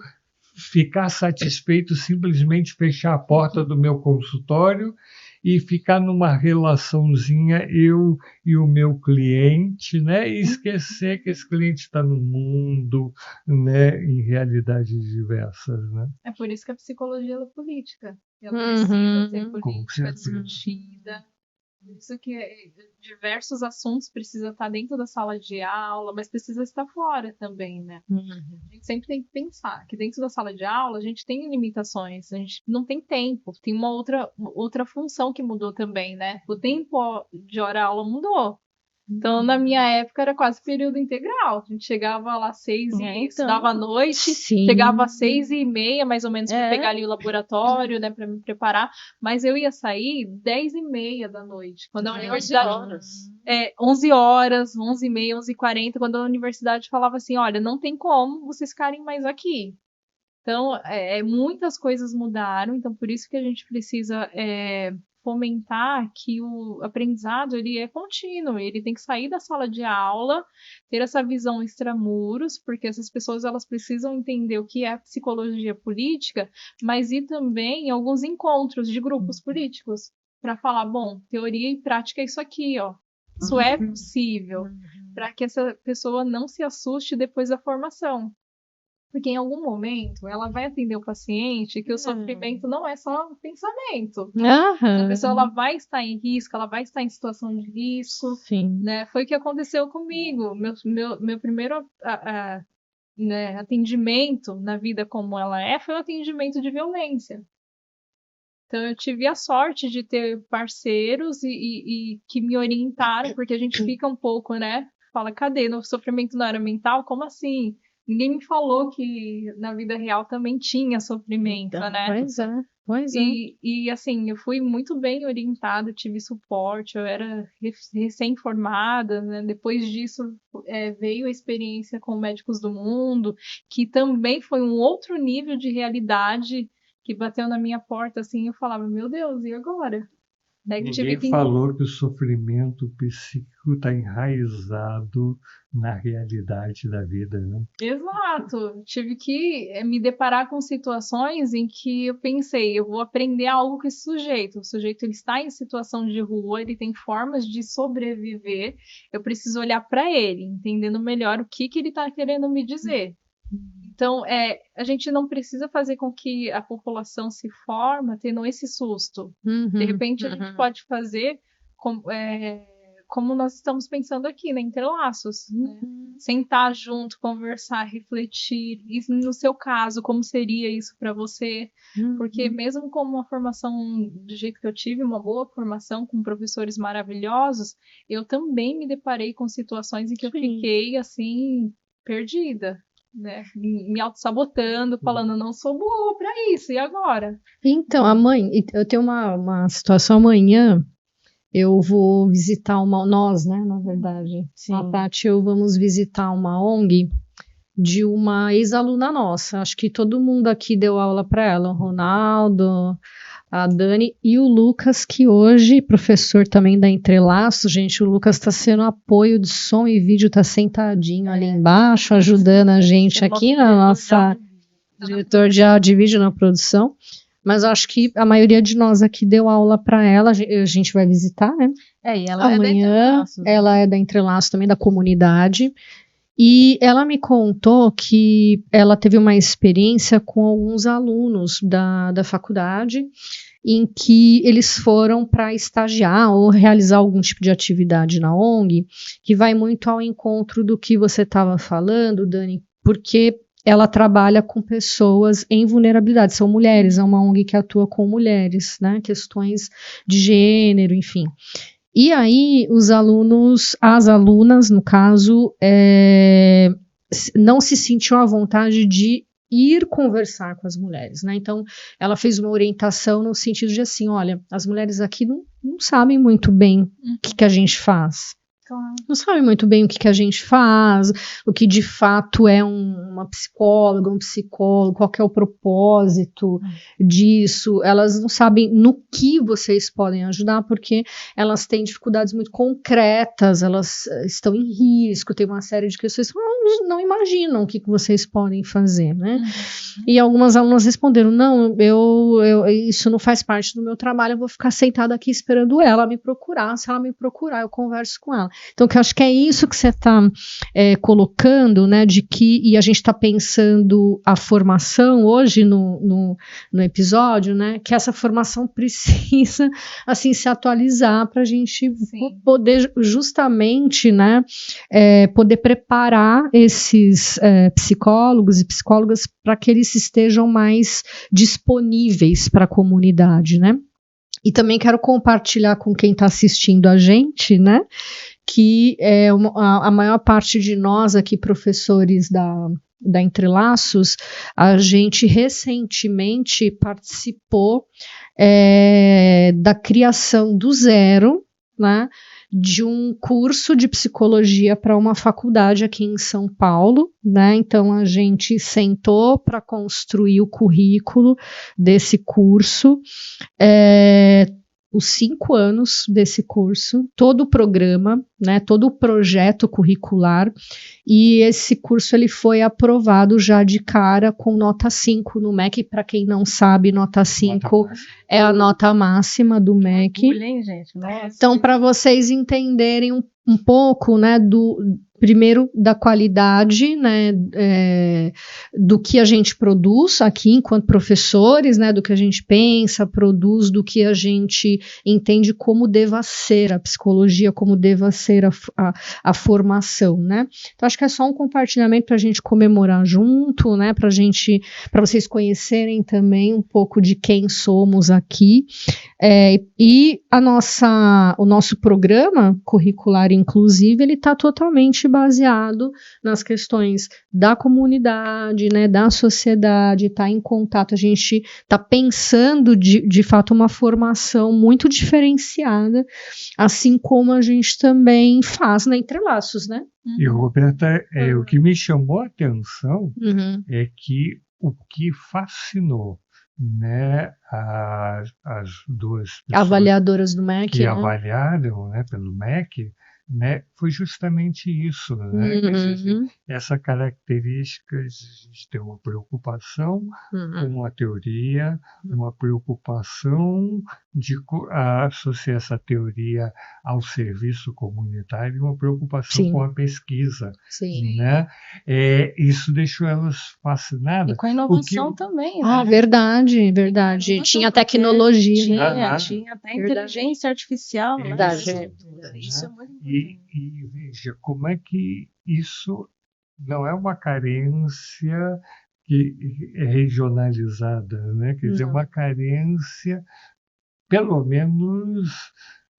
ficar satisfeito simplesmente fechar a porta do meu consultório e ficar numa relaçãozinha eu e o meu cliente, né? E esquecer que esse cliente está no mundo, né? Em realidades diversas, né? É por isso que a psicologia é política. Ela precisa ser política, discutida. Isso que diversos assuntos precisa estar dentro da sala de aula, mas precisa estar fora também, né? A gente sempre tem que pensar que dentro da sala de aula a gente tem limitações, a gente não tem tempo, tem uma outra função que mudou também, né? O tempo de hora-aula mudou. Então, na minha época, era quase período integral. A gente chegava lá às 6 e estudava à noite, chegava às 6h30, mais ou menos, para pegar ali o laboratório, né, para me preparar. Mas eu ia sair 10h30 da noite. Quando a universidade... 11 horas, 11h30, 11h40, quando a universidade falava assim, olha, não tem como vocês ficarem mais aqui. Então, muitas coisas mudaram, então por isso que a gente precisa fomentar que o aprendizado ele é contínuo, ele tem que sair da sala de aula, ter essa visão extramuros, porque essas pessoas elas precisam entender o que é psicologia política, mas ir também em alguns encontros de grupos políticos, para falar, bom, teoria e prática é isso aqui, ó. Isso é possível, para que essa pessoa não se assuste depois da formação. Porque em algum momento ela vai atender o paciente que o sofrimento não é só um pensamento. A pessoa ela vai estar em risco, ela vai estar em situação de risco. Sim. Né? Foi o que aconteceu comigo. Meu primeiro né, atendimento na vida como ela foi um atendimento de violência. Então eu tive a sorte de ter parceiros e que me orientaram, porque a gente fica um pouco, né? Fala, cadê? No sofrimento não era mental? Como assim? Ninguém me falou que na vida real também tinha sofrimento, né? Pois é. E assim, eu fui muito bem orientada, tive suporte, eu era recém-formada, né? Depois disso veio a experiência com Médicos do Mundo, que também foi um outro nível de realidade que bateu na minha porta, assim, eu falava, meu Deus, e agora? Ninguém falou que o sofrimento psíquico está enraizado na realidade da vida, né? Exato. Tive que me deparar com situações em que eu pensei, eu vou aprender algo com esse sujeito. O sujeito ele está em situação de rua, ele tem formas de sobreviver. Eu preciso olhar para ele, entendendo melhor o que ele está querendo me dizer. Então, a gente não precisa fazer com que a população se forma tendo esse susto. De repente, a gente pode fazer como nós estamos pensando aqui, né? Interlaços. Né? Sentar junto, conversar, refletir. E no seu caso, como seria isso para você? Porque mesmo com uma formação do jeito que eu tive, uma boa formação com professores maravilhosos, eu também me deparei com situações em que eu fiquei, assim, perdida. Né, me auto-sabotando, falando, não sou boa pra isso, e agora? Então, eu tenho uma situação amanhã, eu vou visitar nós, né, na verdade, Sim. a Tati e eu vamos visitar uma ONG de uma ex-aluna nossa, acho que todo mundo aqui deu aula para ela, o Ronaldo, a Dani e o Lucas, que hoje, professor também da Entrelaços, gente, o Lucas está sendo apoio de som e vídeo, está sentadinho ali embaixo, ajudando a gente aqui na nossa diretor de vídeo na produção, mas eu acho que a maioria de nós aqui deu aula para ela, a gente vai visitar, né? E ela amanhã, ela é da Entrelaços também, da comunidade, e ela me contou que ela teve uma experiência com alguns alunos da faculdade em que eles foram para estagiar ou realizar algum tipo de atividade na ONG, que vai muito ao encontro do que você estava falando, Dani, porque ela trabalha com pessoas em vulnerabilidade, são mulheres, é uma ONG que atua com mulheres, né, questões de gênero, enfim. E aí, as alunas, no caso, não se sentiam à vontade de ir conversar com as mulheres, né? Então, ela fez uma orientação no sentido de assim, olha, as mulheres aqui não sabem muito bem o que a gente faz. Não sabem muito bem o que a gente faz, o que de fato é uma psicóloga, um psicólogo, qual que é o propósito disso. Elas não sabem no que vocês podem ajudar, porque elas têm dificuldades muito concretas, elas estão em risco, tem uma série de questões que não imaginam o que vocês podem fazer, né? E algumas alunas responderam, não, isso não faz parte do meu trabalho, eu vou ficar sentada aqui esperando ela me procurar, se ela me procurar, eu converso com ela. Então, que eu acho que é isso que você está colocando, né, e a gente está pensando a formação hoje no episódio, né, que essa formação precisa, assim, se atualizar para a gente poder justamente, né, poder preparar esses psicólogos e psicólogas para que eles estejam mais disponíveis para a comunidade, né. E também quero compartilhar com quem está assistindo a gente, né, que a maior parte de nós aqui, professores da Entrelaços, a gente recentemente participou da criação do zero, né, de um curso de psicologia para uma faculdade aqui em São Paulo, né? Então a gente sentou para construir o currículo desse curso, os 5 anos desse curso, todo o programa, né, todo o projeto curricular, e esse curso ele foi aprovado já de cara com nota 5 no MEC. Para quem não sabe, nota 5 é a nota máxima do MEC. Orgulho, hein, gente? Nossa. Então, para vocês entenderem um pouco, né, primeiro da qualidade, né, do que a gente produz aqui enquanto professores, né, do que a gente pensa, produz, do que a gente entende como deva ser a psicologia, como deva ser a formação, né. Então, acho que é só um compartilhamento para a gente comemorar junto, né, para vocês conhecerem também um pouco de quem somos aqui, e o nosso programa curricular, inclusive, ele está totalmente baseado nas questões da comunidade, né, da sociedade, está em contato, a gente está pensando de fato uma formação muito diferenciada, assim como a gente também faz na Entrelaços, né? E, Roberta, o que me chamou a atenção é que o que fascinou, né, as duas pessoas avaliadoras do MEC, que avaliaram, né, pelo MEC, né, foi justamente isso, né? Essa característica de a gente ter uma preocupação com a teoria, uma preocupação de associar essa teoria ao serviço comunitário, uma preocupação com a pesquisa, né? Isso deixou elas fascinadas. E com a inovação também, né? Ah, verdade. Tinha tecnologia, né? Tinha até inteligência artificial, verdade. Né? Isso é muito importante. E veja, como é que isso não é uma carência que é regionalizada, né? Quer dizer, uma carência, pelo menos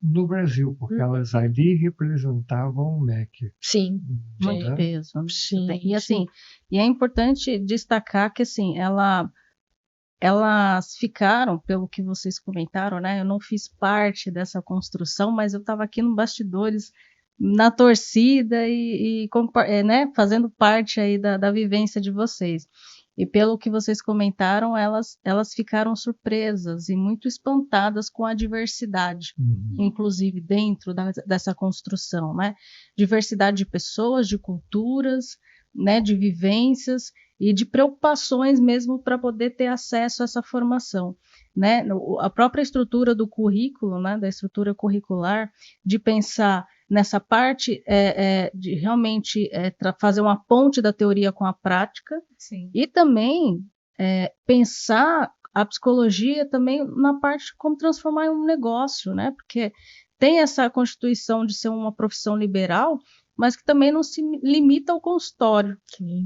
no Brasil, porque elas ali representavam o MEC. Sim. Muito peso. Sim. E assim, e é importante destacar que assim, elas ficaram, pelo que vocês comentaram, né? Eu não fiz parte dessa construção, mas eu estava aqui no bastidores, na torcida e né, fazendo parte aí da vivência de vocês. E pelo que vocês comentaram, elas ficaram surpresas e muito espantadas com a diversidade, inclusive dentro dessa construção, né? Diversidade de pessoas, de culturas, né, de vivências e de preocupações mesmo para poder ter acesso a essa formação, né? A própria estrutura do currículo, né, da estrutura curricular, de pensar nessa parte de realmente fazer uma ponte da teoria com a prática. Sim. E também pensar a psicologia também na parte de como transformar em um negócio, né? Porque tem essa constituição de ser uma profissão liberal, mas que também não se limita ao consultório,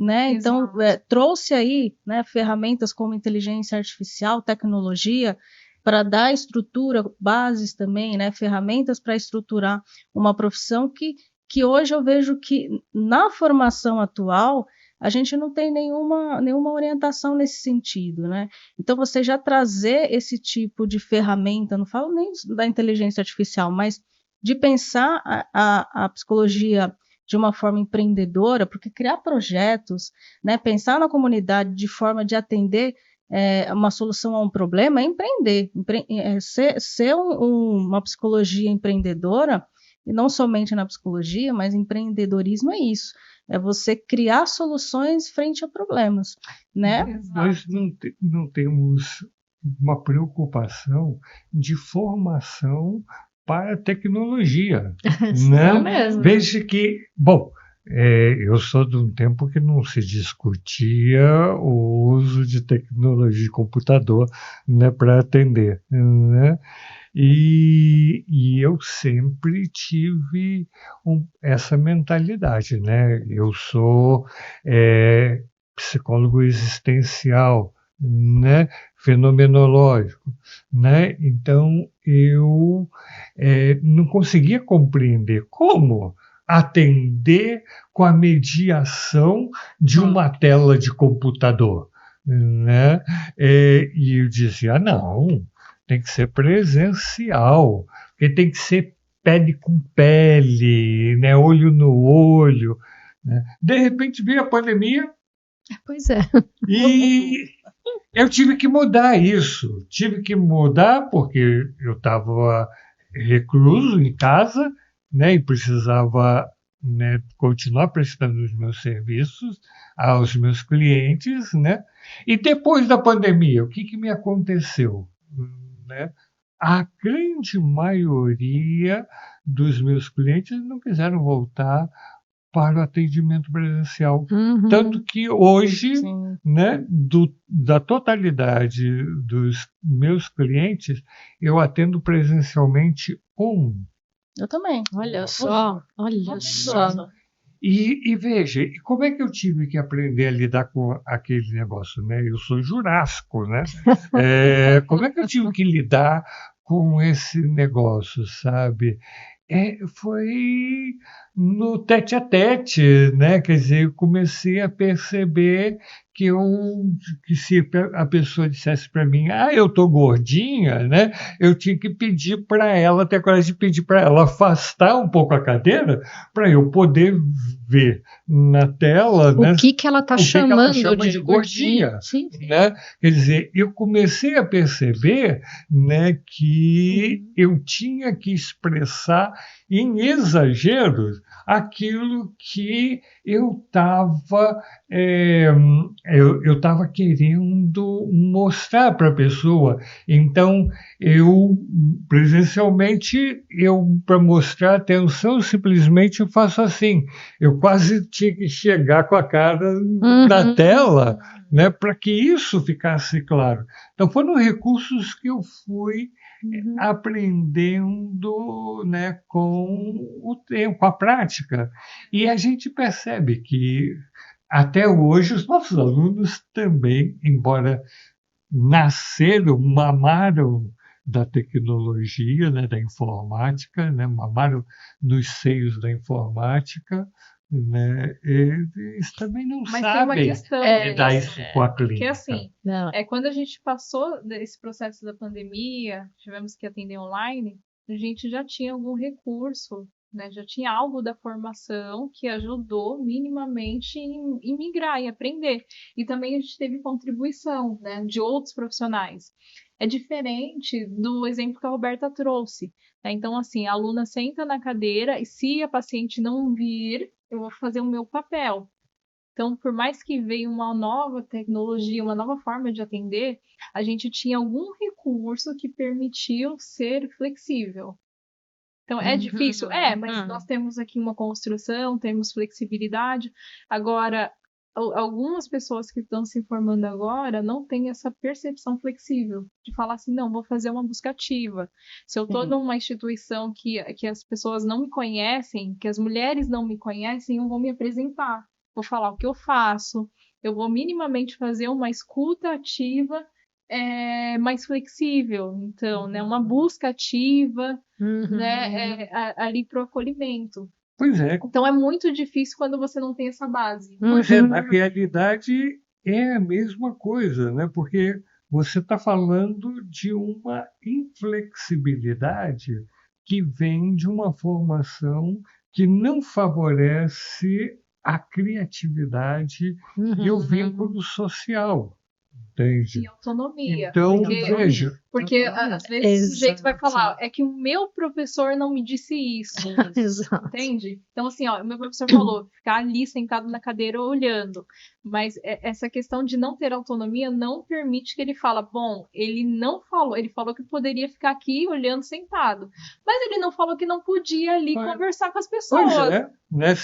né? Então, trouxe aí, né, ferramentas como inteligência artificial, tecnologia, para dar estrutura, bases também, né, ferramentas para estruturar uma profissão que hoje eu vejo que na formação atual a gente não tem nenhuma orientação nesse sentido, né? Então, você já trazer esse tipo de ferramenta, não falo nem da inteligência artificial, mas de pensar a psicologia de uma forma empreendedora, porque criar projetos, né, pensar na comunidade de forma de atender uma solução a um problema é empreender, ser uma psicologia empreendedora, e não somente na psicologia, mas empreendedorismo é isso, é você criar soluções frente a problemas, né? Nós não temos uma preocupação de formação para a tecnologia, né? Mesmo. Veja que, bom, eu sou de um tempo que não se discutia o uso de tecnologia de computador, né, para atender, né? E eu sempre tive essa mentalidade, né? Eu sou psicólogo existencial, né, fenomenológico, né? Então eu não conseguia compreender como atender com a mediação de uma tela de computador, né? E eu dizia, não, tem que ser presencial, porque tem que ser pele com pele, né? Olho no olho, né? De repente veio a pandemia. Pois é. E eu tive que mudar isso. Tive que mudar porque eu estava recluso em casa, né, e precisava, né, continuar prestando os meus serviços aos meus clientes, né? E depois da pandemia, o que me aconteceu? Né? A grande maioria dos meus clientes não quiseram voltar para o atendimento presencial. Uhum. Tanto que hoje, Sim. né, da totalidade dos meus clientes, eu atendo presencialmente um. Eu também. Olha só. E veja, e como é que eu tive que aprender a lidar com aquele negócio, né? Eu sou jurássico, né? Como é que eu tive que lidar com esse negócio, sabe? Foi no tete-a-tete, né? Quer dizer, eu comecei a perceber que se a pessoa dissesse para mim, eu tô gordinha, né? Eu tinha que pedir para ela, ter coragem de pedir para ela afastar um pouco a cadeira para eu poder ver na tela, o né, que ela está chamando de gordinha, sim. né? Quer dizer, eu comecei a perceber, né, que eu tinha que expressar em exageros aquilo que eu estava eu estava querendo mostrar para a pessoa. Então, eu presencialmente, para mostrar atenção, simplesmente eu faço assim. Eu quase tinha que chegar com a cara na tela, né, para que isso ficasse claro. Então, foram recursos que eu fui aprendendo, né, com o tempo, com a prática. E a gente percebe que, até hoje, os nossos alunos também, embora nasceram, mamaram da tecnologia, né, da informática, né, mamaram nos seios da informática, né, eles também não Mas sabem tem uma questão, lidar isso com a clínica. que assim, Não. quando a gente passou desse processo da pandemia, tivemos que atender online, a gente já tinha algum recurso, né? Já tinha algo da formação que ajudou minimamente em migrar, em aprender. E também a gente teve contribuição, né, de outros profissionais. É diferente do exemplo que a Roberta trouxe, né? Então, assim, a aluna senta na cadeira e se a paciente não vir, eu vou fazer o meu papel. Então, por mais que veio uma nova tecnologia, uma nova forma de atender, a gente tinha algum recurso que permitiu ser flexível. Então, é difícil? Mas nós temos aqui uma construção, temos flexibilidade. Agora, algumas pessoas que estão se formando agora não têm essa percepção flexível de falar assim, não, vou fazer uma busca ativa. Se eu estou numa instituição que as pessoas não me conhecem, que as mulheres não me conhecem, eu vou me apresentar. Vou falar o que eu faço, eu vou minimamente fazer uma escuta ativa mais flexível. Então, né, uma busca ativa, né, ali para o acolhimento. Pois é. Então, é muito difícil quando você não tem essa base. Pois é, na realidade é a mesma coisa, né? Porque você está falando de uma inflexibilidade que vem de uma formação que não favorece a criatividade e o vínculo social. Entende? E autonomia. Então, veja. Porque às vezes o sujeito vai falar, é que o meu professor não me disse isso. Exato. Entende? Então, assim, o meu professor falou, ficar ali sentado na cadeira olhando. Mas essa questão de não ter autonomia não permite que ele fale, bom, ele não falou, ele falou que poderia ficar aqui olhando sentado. Mas ele não falou que não podia ali conversar com as pessoas. Pois é, né?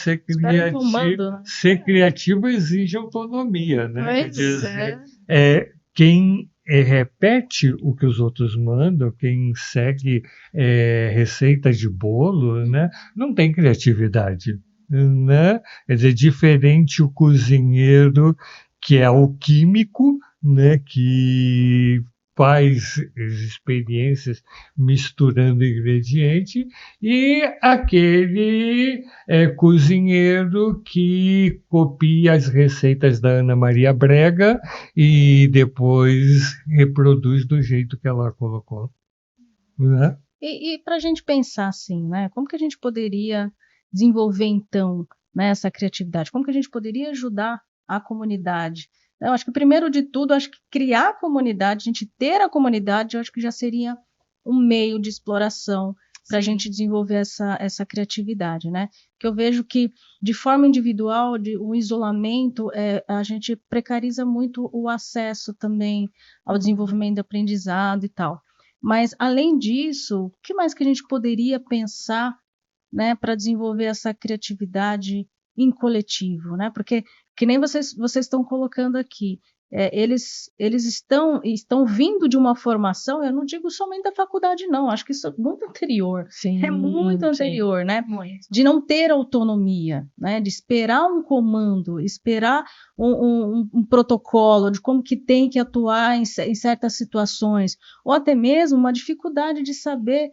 Ser criativo exige autonomia, né? Pois quer dizer, quem repete o que os outros mandam, quem segue receitas de bolo, né, não tem criatividade. Né? Quer dizer, diferente o cozinheiro que é alquímico, né, que faz as experiências misturando ingrediente, e aquele cozinheiro que copia as receitas da Ana Maria Brega e depois reproduz do jeito que ela colocou. Né? E para a gente pensar assim, né? Como que a gente poderia desenvolver, então, né, essa criatividade? Como que a gente poderia ajudar a comunidade? Eu acho que, primeiro de tudo, acho que criar a comunidade, a gente ter a comunidade, eu acho que já seria um meio de exploração para a gente desenvolver essa criatividade, né? Que eu vejo que, de forma individual, o isolamento, a gente precariza muito o acesso também ao desenvolvimento do aprendizado e tal. Mas, além disso, o que mais que a gente poderia pensar, né, para desenvolver essa criatividade em coletivo, né? Porque, que nem vocês estão colocando aqui, eles estão vindo de uma formação, eu não digo somente da faculdade, não, acho que isso é muito anterior. Sim, É muito anterior, sim. né? Muito. De não ter autonomia, né? De esperar um comando, esperar um protocolo de como que tem que atuar em certas situações, ou até mesmo uma dificuldade de saber,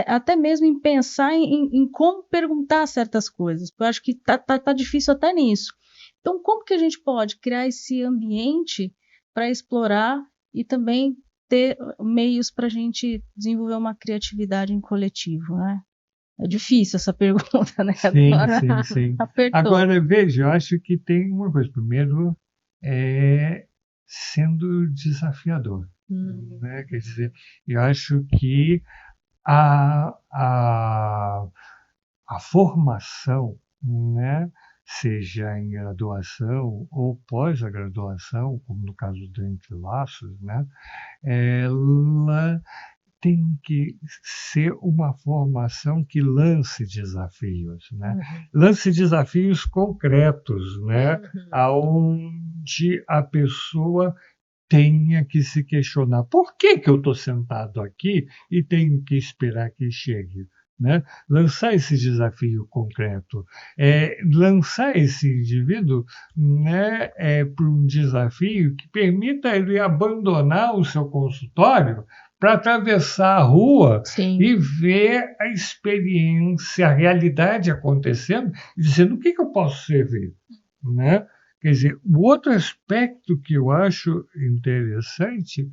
até mesmo em pensar em como perguntar certas coisas. Eu acho que tá difícil até nisso. Então, como que a gente pode criar esse ambiente para explorar e também ter meios para a gente desenvolver uma criatividade em coletivo, né? É difícil essa pergunta, né? Sim, Agora sim. apertou. Agora, veja, eu acho que tem uma coisa. Primeiro, sendo desafiador. Né? Quer dizer, eu acho que a, a, a formação, né, seja em graduação ou pós-graduação, como no caso do Entre Laços, né, ela tem que ser uma formação que lance desafios, né? Lance desafios concretos, né? Aonde a pessoa tenha que se questionar por que eu estou sentado aqui e tenho que esperar que chegue. Né? Lançar esse desafio concreto, lançar esse indivíduo, né, para um desafio que permita ele abandonar o seu consultório para atravessar a rua Sim. e ver a experiência, a realidade acontecendo, e dizendo o que eu posso servir. Né? Quer dizer, o outro aspecto que eu acho interessante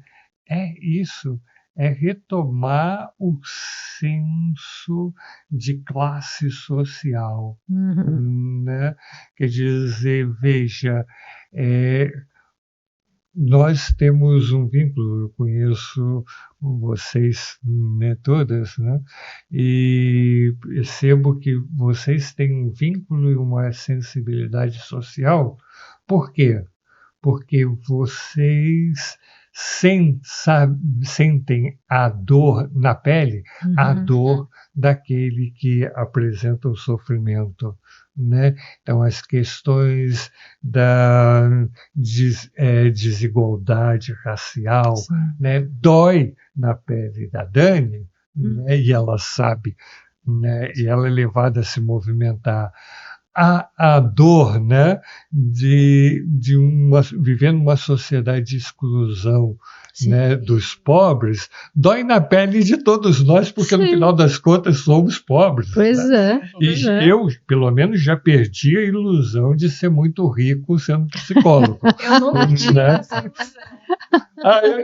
é isso, é retomar o senso de classe social. Né? Quer dizer, veja, nós temos um vínculo, eu conheço vocês, né, todas, né? E percebo que vocês têm um vínculo e uma sensibilidade social. Por quê? Porque vocês sentem a dor na pele, a dor daquele que apresenta o sofrimento. Né? Então, as questões da desigualdade racial, né, dói na pele da Dani, né, e ela sabe, né, e ela é levada a se movimentar. A dor, né, de viver numa sociedade de exclusão, né, dos pobres, dói na pele de todos nós, porque no final das contas somos pobres. Pois né? Pois E eu, pelo menos, já perdi a ilusão de ser muito rico sendo psicólogo. Eu nunca tive né? essa ilusão. Eu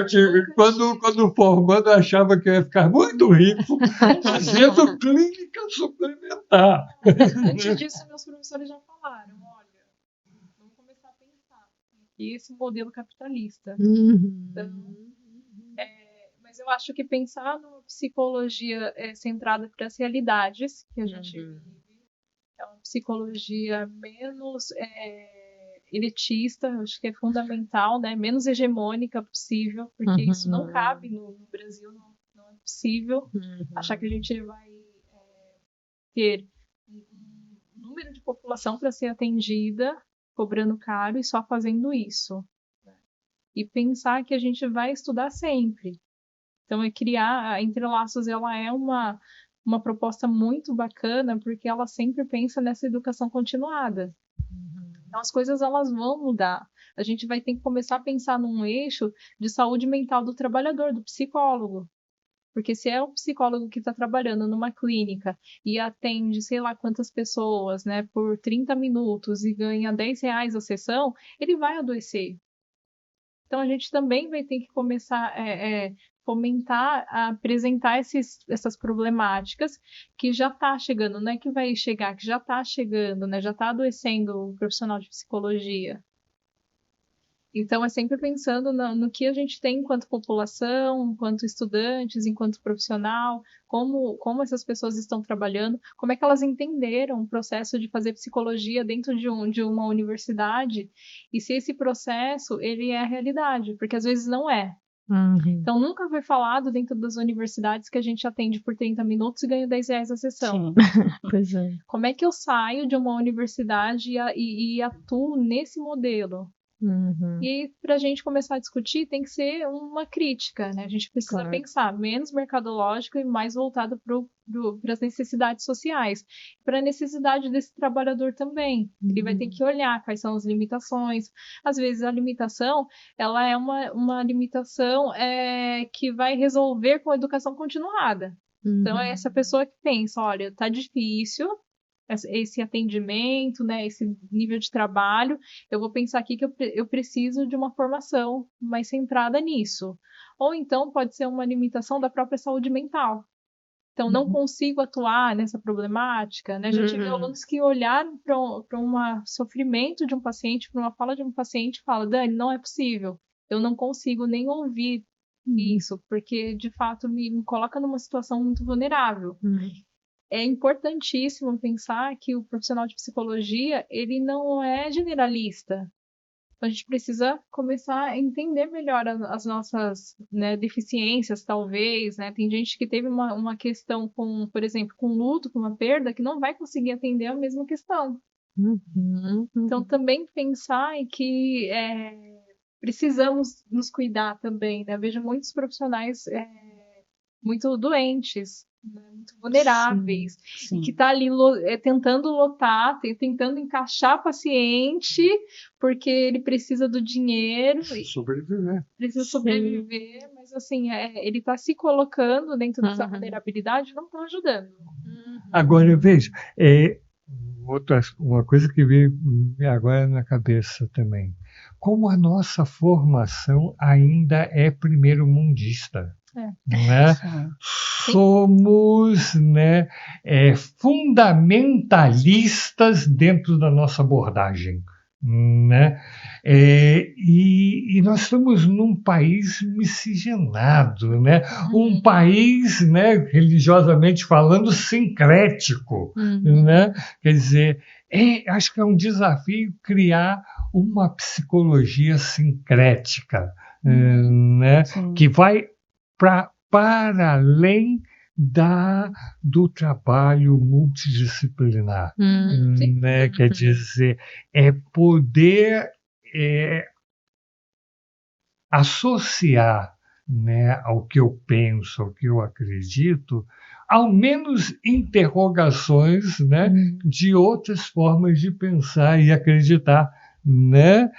tive. Quando formando, eu achava que eu ia ficar muito rico fazendo clínica suplementar. Antes disso, meus professores já falaram, olha, vamos começar a pensar que esse modelo capitalista. Então, mas eu acho que pensar numa psicologia centrada para as realidades que a gente vive, é uma psicologia menos elitista, acho que é fundamental, né? Menos hegemônica possível, porque isso não cabe no Brasil, não é possível achar que a gente vai ter um número de população para ser atendida, cobrando caro e só fazendo isso. Né? E pensar que a gente vai estudar sempre. Então, criar a Entre Laços, ela é uma proposta muito bacana, porque ela sempre pensa nessa educação continuada. Então as coisas elas vão mudar. A gente vai ter que começar a pensar num eixo de saúde mental do trabalhador, do psicólogo. Porque se é o psicólogo que está trabalhando numa clínica e atende sei lá quantas pessoas, né, por 30 minutos e ganha R$10 a sessão, ele vai adoecer. Então a gente também vai ter que começar a fomentar, a apresentar essas problemáticas que já está chegando, não é que vai chegar, que já está chegando, né, já está adoecendo o profissional de psicologia. Então, é sempre pensando no que a gente tem enquanto população, enquanto estudantes, enquanto profissional, como essas pessoas estão trabalhando, como é que elas entenderam o processo de fazer psicologia dentro de uma universidade, e se esse processo ele é a realidade, porque às vezes não é. Então, nunca foi falado dentro das universidades que a gente atende por 30 minutos e ganha R$10 a sessão. Pois é. Como é que eu saio de uma universidade e atuo nesse modelo? E para a gente começar a discutir, tem que ser uma crítica, né? A gente precisa pensar menos mercadológico e mais voltado para as necessidades sociais, para a necessidade desse trabalhador também. Ele vai ter que olhar quais são as limitações. Às vezes a limitação, ela é uma limitação que vai resolver com a educação continuada. Então é essa pessoa que pensa, olha, tá difícil esse atendimento, né, esse nível de trabalho, eu vou pensar aqui que eu preciso de uma formação mais centrada nisso. Ou então pode ser uma limitação da própria saúde mental. Então, não consigo atuar nessa problemática, né? Já tive alunos que olharam para um sofrimento de um paciente, para uma fala de um paciente e falam, Dani, não é possível, eu não consigo nem ouvir isso, porque, de fato, me coloca numa situação muito vulnerável. É importantíssimo pensar que o profissional de psicologia, ele não é generalista. Então, a gente precisa começar a entender melhor as nossas, né, deficiências, talvez, né? Tem gente que teve uma questão com, por exemplo, com luto, com uma perda, que não vai conseguir atender a mesma questão. Então, também pensar em que precisamos nos cuidar também, né? Eu vejo muitos profissionais muito doentes, muito vulneráveis, que está ali tentando lotar, tentando encaixar paciente, porque ele precisa do dinheiro. Precisa sobreviver, mas assim, ele está se colocando dentro dessa vulnerabilidade e não está ajudando. Agora, veja, uma coisa que veio agora na cabeça também. Como a nossa formação ainda é primeiro-mundista. Né? Somos, né, fundamentalistas dentro da nossa abordagem. Né? E nós estamos num país miscigenado, né? Um país, né, religiosamente falando, sincrético. Né? Quer dizer, acho que é um desafio criar uma psicologia sincrética, né? Que vai para além do trabalho multidisciplinar. Né? Quer dizer, poder associar, né, ao que eu penso, ao que eu acredito, ao menos interrogações, né, de outras formas de pensar e acreditar. Né?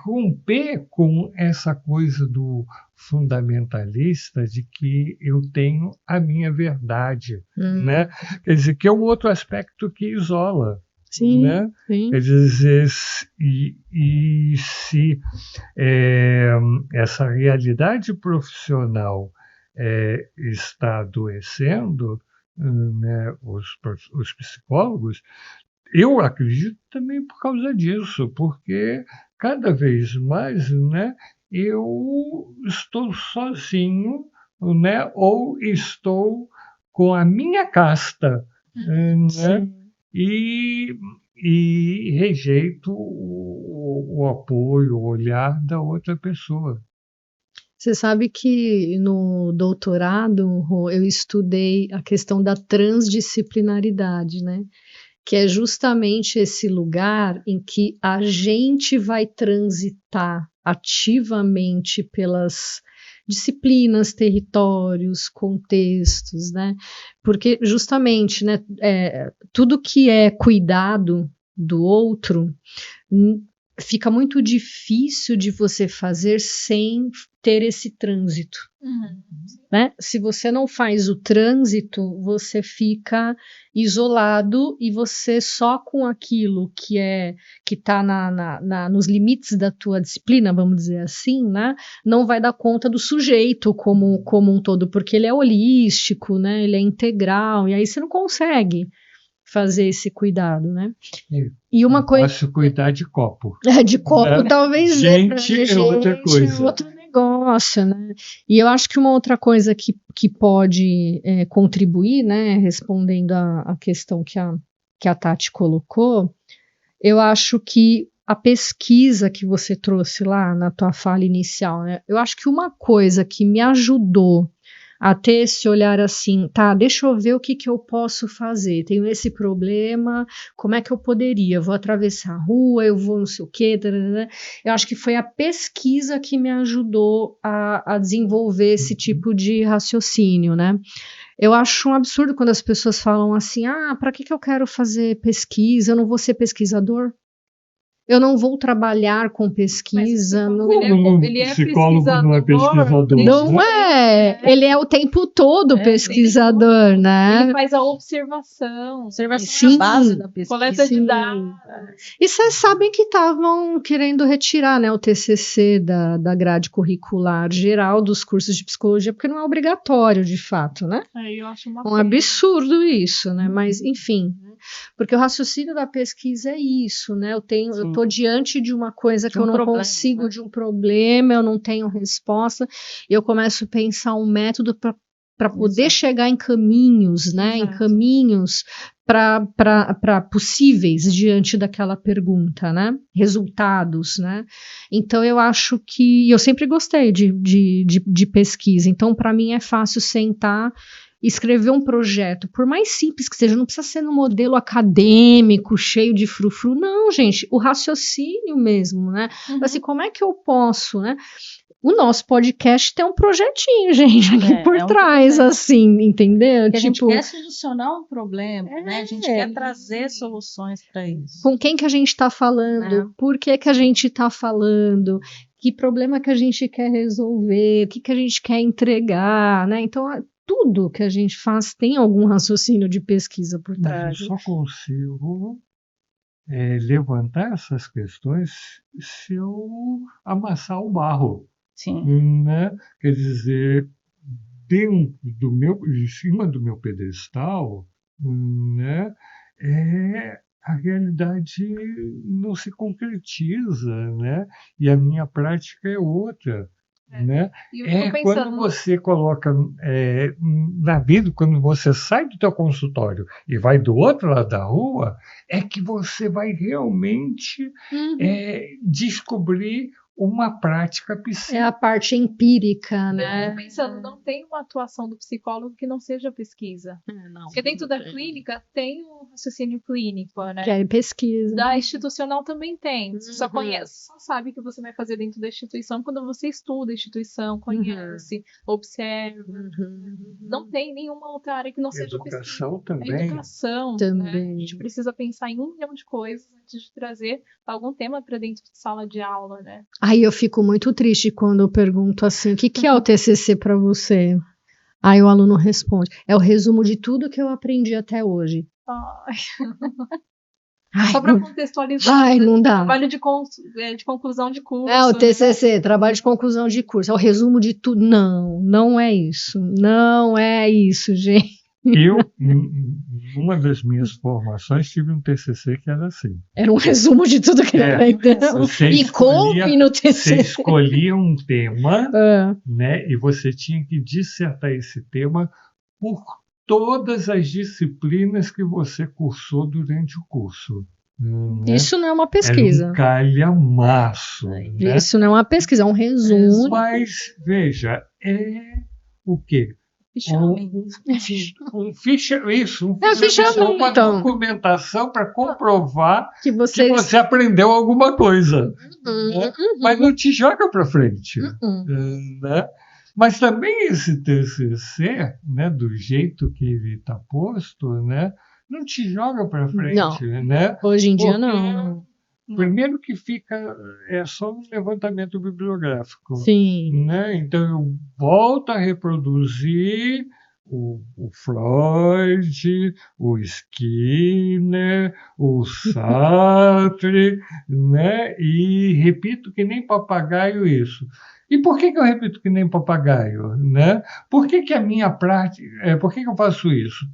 Romper com essa coisa do fundamentalista de que eu tenho a minha verdade, né? Quer dizer, que é um outro aspecto que isola. Né? Quer dizer, e se essa realidade profissional está adoecendo, né, os psicólogos, eu acredito também por causa disso, porque cada vez mais, né, eu estou sozinho, né, ou estou com a minha casta, né, e rejeito o apoio, o olhar da outra pessoa. Você sabe que no doutorado eu estudei a questão da transdisciplinaridade, né? Que é justamente esse lugar em que a gente vai transitar ativamente pelas disciplinas, territórios, contextos, né? Porque justamente, né, tudo que é cuidado do outro, fica muito difícil de você fazer sem ter esse trânsito. Né? Se você não faz o trânsito, você fica isolado e você só com aquilo que está nos limites da tua disciplina, vamos dizer assim, né? Não vai dar conta do sujeito como um todo, porque ele é holístico, né? Ele é integral, e aí você não consegue fazer esse cuidado, né? E uma coisa... Posso cuidar de copo. De copo, talvez... Gente é outra coisa. É outro negócio, né? E eu acho que uma outra coisa que pode contribuir, né? Respondendo a questão que a Tati colocou, eu acho que a pesquisa que você trouxe lá na tua fala inicial, né? Eu acho que uma coisa que me ajudou a ter esse olhar assim, tá, deixa eu ver o que eu posso fazer, tenho esse problema, como é que eu poderia, vou atravessar a rua, eu vou não sei o quê, eu acho que foi a pesquisa que me ajudou a desenvolver esse tipo de raciocínio, né? Eu acho um absurdo quando as pessoas falam assim, para que eu quero fazer pesquisa, eu não vou ser pesquisador? Eu não vou trabalhar com pesquisa. Ele é psicólogo não é pesquisador. Não é. Ele é o tempo todo pesquisador, né? Ele faz a observação. Observação é a base da pesquisa. Coleta de dados. E vocês sabem que estavam querendo retirar, né, o TCC da grade curricular geral dos cursos de psicologia, porque não é obrigatório, de fato, né? Eu acho um absurdo isso, né? Mas, enfim, porque o raciocínio da pesquisa é isso, né? Eu estou diante de uma coisa que eu não consigo, de um problema, eu não tenho resposta, e eu começo a pensar um método para poder chegar em caminhos, né? Em caminhos para possíveis diante daquela pergunta, né? Resultados, né? Então eu acho que eu sempre gostei de pesquisa, então para mim é fácil sentar, escrever um projeto, por mais simples que seja, não precisa ser num modelo acadêmico, cheio de frufru, não, gente, o raciocínio mesmo, né? Assim, como é que eu posso, né? O nosso podcast tem um projetinho, gente, aqui por trás, assim, entendeu? Porque a gente quer solucionar um problema, né? A gente quer trazer soluções para isso. Com quem que a gente está falando? Por que a gente está falando? Que problema que a gente quer resolver? O que a gente quer entregar, né? Então, tudo que a gente faz tem algum raciocínio de pesquisa por trás. Mas eu só consigo levantar essas questões se eu amassar o barro. Sim. Né? Quer dizer, em cima do meu pedestal, né? A realidade não se concretiza, né? E a minha prática é outra. Né? Quando você coloca na vida, quando você sai do teu consultório e vai do outro lado da rua, é que você vai realmente descobrir uma prática psíquica. É a parte empírica, né? Eu tô pensando, não tem uma atuação do psicólogo que não seja pesquisa. Não. Porque dentro da clínica tem um raciocínio clínico, né? Que é pesquisa. Da institucional também tem. Você só conhece, só sabe o que você vai fazer dentro da instituição quando você estuda a instituição, conhece, observa. Não tem nenhuma outra área que não seja pesquisa. Educação também. A educação também. Né? A gente precisa pensar em 1 milhão de coisas antes de trazer algum tema para dentro de sala de aula, né? Aí eu fico muito triste quando eu pergunto assim, o que é o TCC para você? Aí o aluno responde, é o resumo de tudo que eu aprendi até hoje. Só para contextualizar. Não dá. Trabalho de conclusão de curso. É o TCC, né? Trabalho de conclusão de curso. É o resumo de tudo. Não é isso. Não é isso, gente. Eu, numa das minhas formações, tive um TCC que era assim. Era um resumo de tudo que ele aprendeu. E coube no TCC. Você escolhia um tema, né, e você tinha que dissertar esse tema por todas as disciplinas que você cursou durante o curso. Né? Isso não é uma pesquisa. Era um calhamaço. Né? Isso não é uma pesquisa, é um resumo. Mas, veja, é o quê? Um fichamento, uma documentação para comprovar que você aprendeu alguma coisa. Né? Mas não te joga para frente. Né? Mas também esse TCC, né, do jeito que ele está posto, né, não te joga para frente, Não. né? Hoje em dia, Porque, não. primeiro que fica, é só um levantamento bibliográfico, Sim. né? Então eu volto a reproduzir o Freud, o Skinner, o Sartre, né? E repito que nem papagaio isso. E por que eu repito que nem papagaio, né? Por que a minha prática, por que eu faço isso?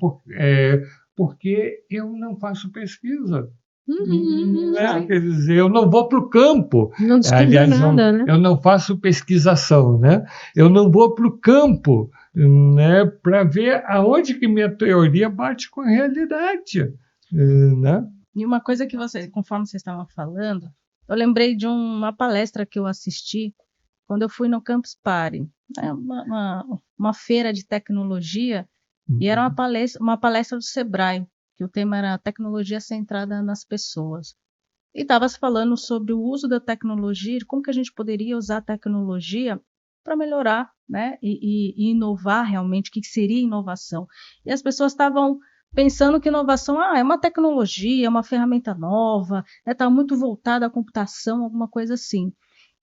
Porque eu não faço pesquisa. Né? Quer dizer, eu não vou para o campo. Não descobriu Aliás, nada, né? eu não faço pesquisação, né? Eu não vou para o campo, né, para ver aonde que minha teoria bate com a realidade, né? E uma coisa que conforme vocês estavam falando, eu lembrei de uma palestra que eu assisti quando eu fui no Campus Party, uma feira de tecnologia, e era uma palestra do Sebrae, que o tema era tecnologia centrada nas pessoas. E estava se falando sobre o uso da tecnologia, como que a gente poderia usar a tecnologia para melhorar, né, e inovar realmente, o que seria inovação. E as pessoas estavam pensando que inovação é uma tecnologia, é uma ferramenta nova, está muito voltada à computação, alguma coisa assim.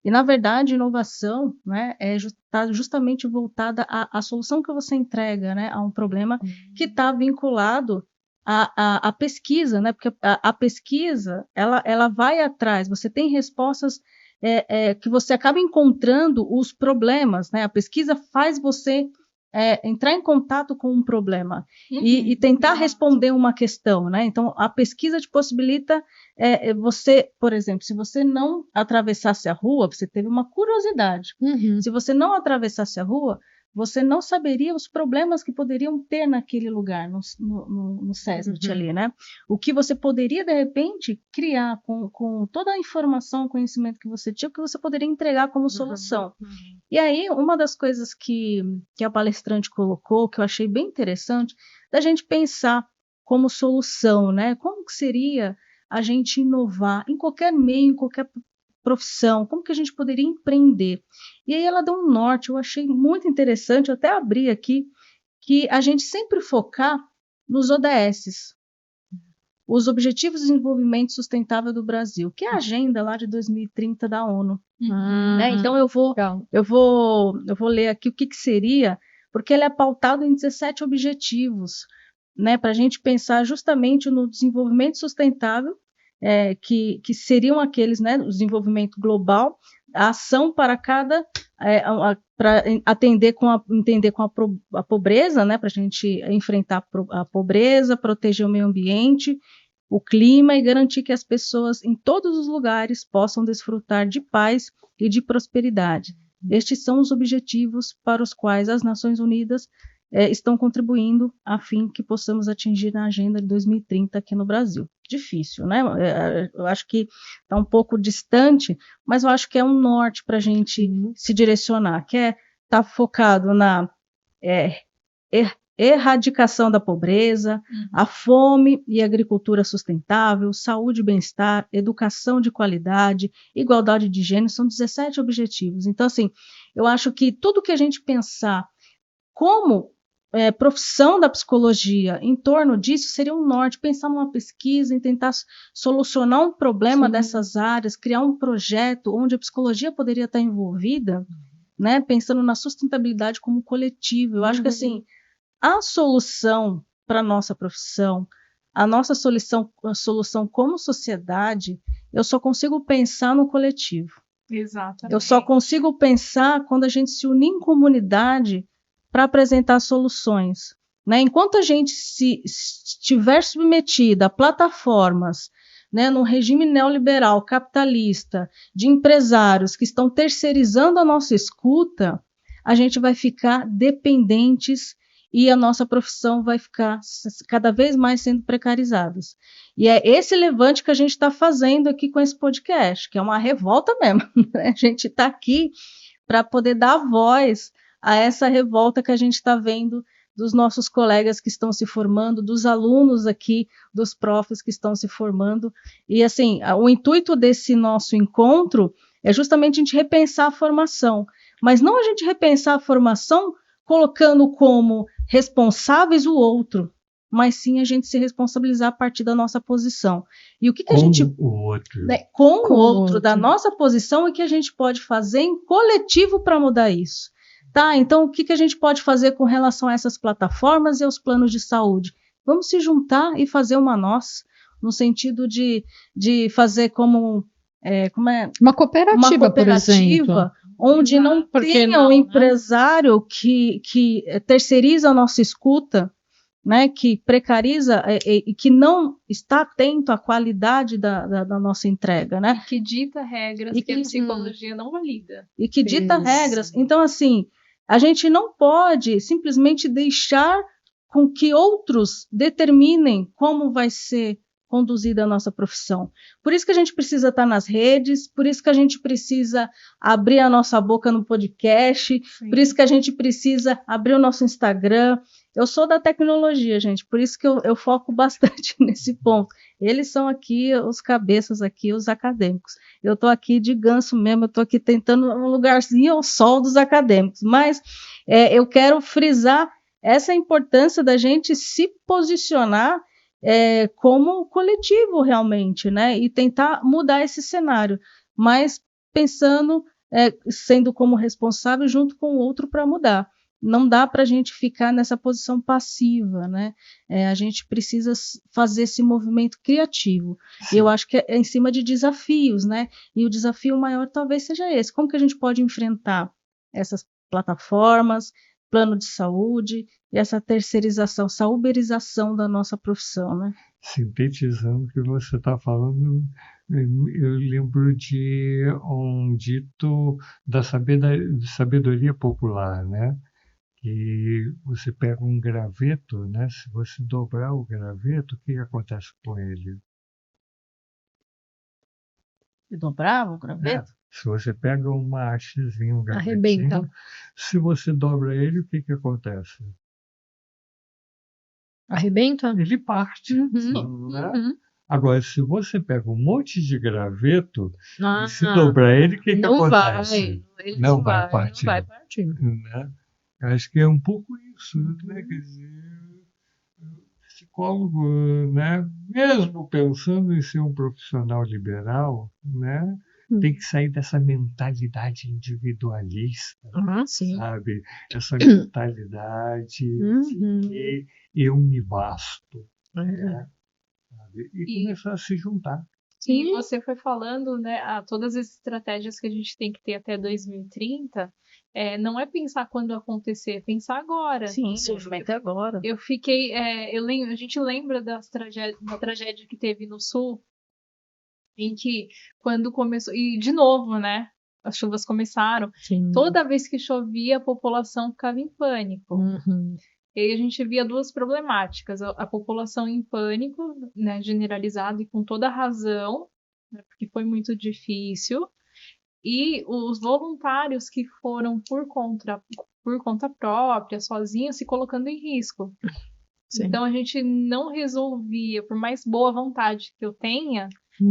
E, na verdade, inovação, né, está justamente voltada à solução que você entrega, né, a um problema que está vinculado à pesquisa, né, porque a pesquisa ela vai atrás, você tem respostas que você acaba encontrando os problemas, né, a pesquisa faz você entrar em contato com um problema e tentar responder uma questão, né? Então, a pesquisa te possibilita você, por exemplo, se você não atravessasse a rua, você teve uma curiosidade. Se você não atravessasse a rua, você não saberia os problemas que poderiam ter naquele lugar, no CESBIT ali, né? O que você poderia, de repente, criar com toda a informação, conhecimento que você tinha, o que você poderia entregar como solução. E aí, uma das coisas que a palestrante colocou, que eu achei bem interessante, da gente pensar como solução, né? Como que seria a gente inovar em qualquer meio, em qualquer profissão, como que a gente poderia empreender? E aí ela deu um norte, eu achei muito interessante, eu até abri aqui, que a gente sempre focar nos ODS, os Objetivos de Desenvolvimento Sustentável do Brasil, que é a agenda lá de 2030 da ONU. Né? Então eu vou ler aqui o que seria, porque ele é pautado em 17 objetivos, né, para a gente pensar justamente no desenvolvimento sustentável, que seriam aqueles, né, o desenvolvimento global, a ação para cada, para entender com a pobreza, né, para a gente enfrentar a pobreza, proteger o meio ambiente, o clima e garantir que as pessoas em todos os lugares possam desfrutar de paz e de prosperidade. Estes são os objetivos para os quais as Nações Unidas estão contribuindo a fim que possamos atingir na agenda de 2030 aqui no Brasil. Difícil, né? Eu acho que está um pouco distante, mas eu acho que é um norte para a gente se direcionar, que tá focado na erradicação da pobreza, a fome e agricultura sustentável, saúde e bem-estar, educação de qualidade, igualdade de gênero, são 17 objetivos. Então, assim, eu acho que tudo que a gente pensar como profissão da psicologia em torno disso seria um norte, pensar numa pesquisa, em tentar solucionar um problema dessas áreas, criar um projeto onde a psicologia poderia estar envolvida, né, pensando na sustentabilidade como coletivo. Eu acho que assim, a solução para a nossa profissão, a nossa solução como sociedade, eu só consigo pensar no coletivo. Exatamente. Eu só consigo pensar quando a gente se unir em comunidade para apresentar soluções. Né? Enquanto a gente estiver submetida a plataformas, né, no regime neoliberal, capitalista, de empresários que estão terceirizando a nossa escuta, a gente vai ficar dependentes e a nossa profissão vai ficar cada vez mais sendo precarizada. E é esse levante que a gente está fazendo aqui com esse podcast, que é uma revolta mesmo. Né? A gente está aqui para poder dar voz a essa revolta que a gente está vendo dos nossos colegas que estão se formando, dos alunos aqui, dos profs que estão se formando. E, assim, o intuito desse nosso encontro é justamente a gente repensar a formação, mas não a gente repensar a formação colocando como responsáveis o outro, mas sim a gente se responsabilizar a partir da nossa posição. E o que com a gente... o outro. Né, com o outro, da nossa posição, e o que a gente pode fazer em coletivo para mudar isso. Tá, então o que a gente pode fazer com relação a essas plataformas e aos planos de saúde? Vamos se juntar e fazer uma nossa, no sentido de fazer como é uma cooperativa, por exemplo, onde não tenha um empresário que terceiriza a nossa escuta, né, que precariza e que não está atento à qualidade da nossa entrega, né? E que dita regras que a psicologia não valida. E que dita regras. Então, assim, a gente não pode simplesmente deixar com que outros determinem como vai ser conduzida a nossa profissão. Por isso que a gente precisa estar nas redes, por isso que a gente precisa abrir a nossa boca no podcast, sim, por isso que a gente precisa abrir o nosso Instagram. Eu sou da tecnologia, gente, por isso que eu foco bastante nesse ponto. Eles são aqui os cabeças, aqui os acadêmicos. Eu estou aqui de ganso mesmo, eu estou aqui tentando um lugarzinho ao sol dos acadêmicos, mas eu quero frisar essa importância da gente se posicionar como coletivo realmente, né? E tentar mudar esse cenário, mas pensando, sendo como responsável junto com o outro para mudar. Não dá para a gente ficar nessa posição passiva, né? A gente precisa fazer esse movimento criativo. E eu acho que é em cima de desafios, né? E o desafio maior talvez seja esse. Como que a gente pode enfrentar essas plataformas, plano de saúde e essa terceirização, essa uberização da nossa profissão, né? Sintetizando o que você está falando, eu lembro de um dito da sabedoria popular, né? Que você pega um graveto, né? Se você dobrar o graveto, o que acontece com ele? Dobrar o graveto? Se você pega uma hastezinha, um gravetinho, arrebenta. Se você dobra ele, o que acontece? Arrebenta? Ele parte. Né? Agora, se você pega um monte de graveto e se dobrar ele, o que acontece? Não vai partir. Não vai partir. Né? Acho que é um pouco isso, né? Quer dizer, o psicólogo, né? Mesmo pensando em ser um profissional liberal, né? Tem que sair dessa mentalidade individualista, sabe? Essa mentalidade de eu me basto, né? E começar a se juntar. E você foi falando, né, todas as estratégias que a gente tem que ter até 2030, não é pensar quando acontecer, é pensar agora. Sim, simplesmente agora. Eu fiquei, a gente lembra da tragédia que teve no Sul, em que quando começou, e de novo, né, as chuvas começaram, toda vez que chovia a população ficava em pânico. E aí a gente via duas problemáticas, a população em pânico, né, generalizado e com toda razão, né, porque foi muito difícil, e os voluntários que foram por conta própria, sozinhos, se colocando em risco. Sim. Então a gente não resolvia, por mais boa vontade que eu tenha,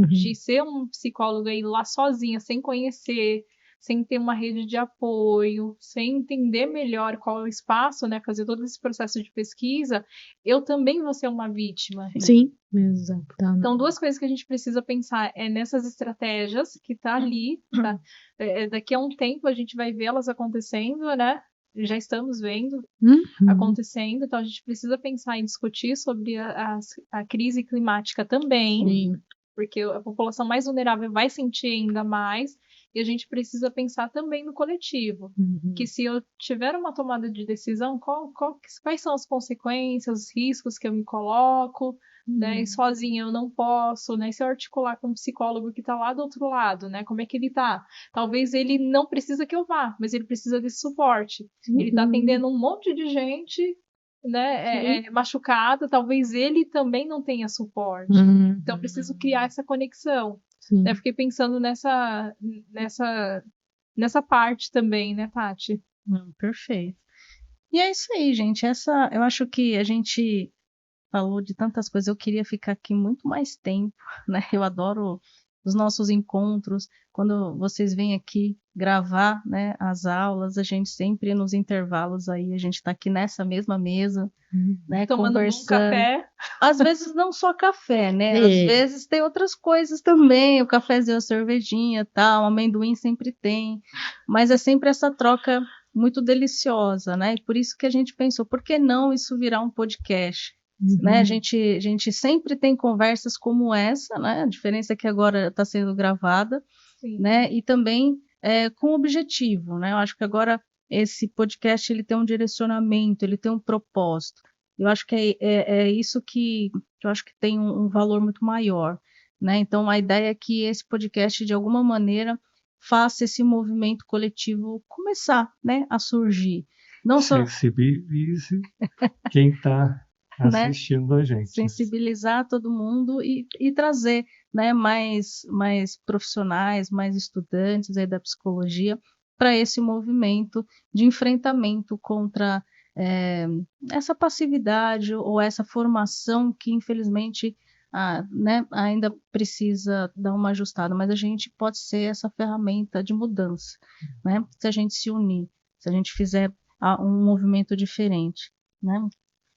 de ser um psicólogo e ir lá sozinha, sem conhecer, sem ter uma rede de apoio, sem entender melhor qual é o espaço, né, fazer todo esse processo de pesquisa, eu também vou ser uma vítima. Sim, exatamente. Então, duas coisas que a gente precisa pensar nessas estratégias que tá ali, tá? Daqui a um tempo a gente vai vê-las acontecendo, né? Já estamos vendo acontecendo, então a gente precisa pensar em discutir sobre a crise climática também, porque a população mais vulnerável vai sentir ainda mais, e a gente precisa pensar também no coletivo, que se eu tiver uma tomada de decisão, quais são as consequências, os riscos que eu me coloco, né? E sozinha eu não posso, né? E se eu articular com um psicólogo que está lá do outro lado, né? Como é que ele está? Talvez ele não precisa que eu vá, mas ele precisa desse suporte. Ele está atendendo um monte de gente, né, machucada, talvez ele também não tenha suporte. Então, eu preciso criar essa conexão. Eu fiquei pensando nessa parte também, né, Tati? Perfeito. E é isso aí, gente. Eu acho que a gente falou de tantas coisas. Eu queria ficar aqui muito mais tempo, né? Eu adoro os nossos encontros, quando vocês vêm aqui gravar, né, as aulas, a gente sempre nos intervalos aí, a gente está aqui nessa mesma mesa, né, Tomando conversando. um café. Às vezes não só café, né? Às vezes tem outras coisas também, o cafezinho, a cervejinha, tal, o amendoim sempre tem, mas é sempre essa troca muito deliciosa, né? E por isso que a gente pensou, por que não isso virar um podcast? Né? A gente sempre tem conversas como essa, né? A diferença é que agora está sendo gravada, né? E também com objetivo, né? Eu acho que agora esse podcast ele tem um direcionamento, ele tem um propósito. Eu acho que é isso que eu acho que tem um valor muito maior, né? Então a ideia é que esse podcast de alguma maneira faça esse movimento coletivo começar, né, a surgir. Não só sensibilize quem está assistindo, né, a gente. Sensibilizar todo mundo e trazer, né, mais profissionais, mais estudantes aí da psicologia para esse movimento de enfrentamento contra essa passividade ou essa formação que, infelizmente, né, ainda precisa dar uma ajustada, mas a gente pode ser essa ferramenta de mudança, né, se a gente se unir, se a gente fizer um movimento diferente, né?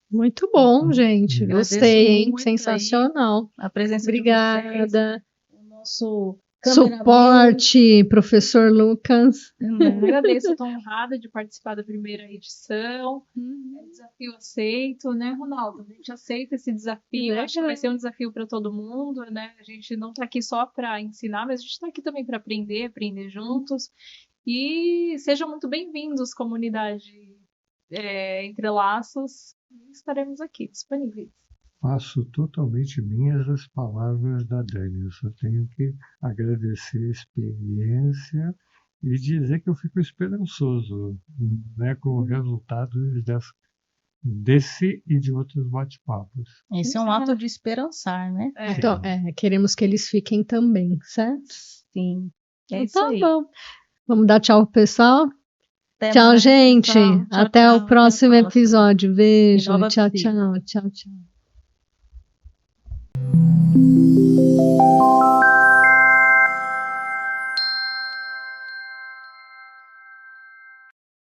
Muito bom, gente. Gostei, hein? Sensacional. A presença Obrigada. de vocês, o nosso suporte, professor Lucas. Agradeço, estou honrada de participar da primeira edição. É desafio aceito, né, Ronaldo? A gente aceita esse desafio. Acho que vai ser um desafio para todo mundo, né? A gente não está aqui só para ensinar, mas a gente está aqui também para aprender juntos. E sejam muito bem-vindos, comunidade Entre Laços. Estaremos aqui disponíveis. Faço totalmente minhas as palavras da Dani. Eu só tenho que agradecer a experiência e dizer que eu fico esperançoso, né, com o resultado desse e de outros bate-papos. Esse é um ato de esperançar, né? Então, queremos que eles fiquem também, certo? Sim. É isso então, aí. Bom. Vamos dar tchau pro pessoal? Até tchau, mais, gente. pessoal. Até o próximo episódio. Beijo. Nova Tchau, Psi. tchau.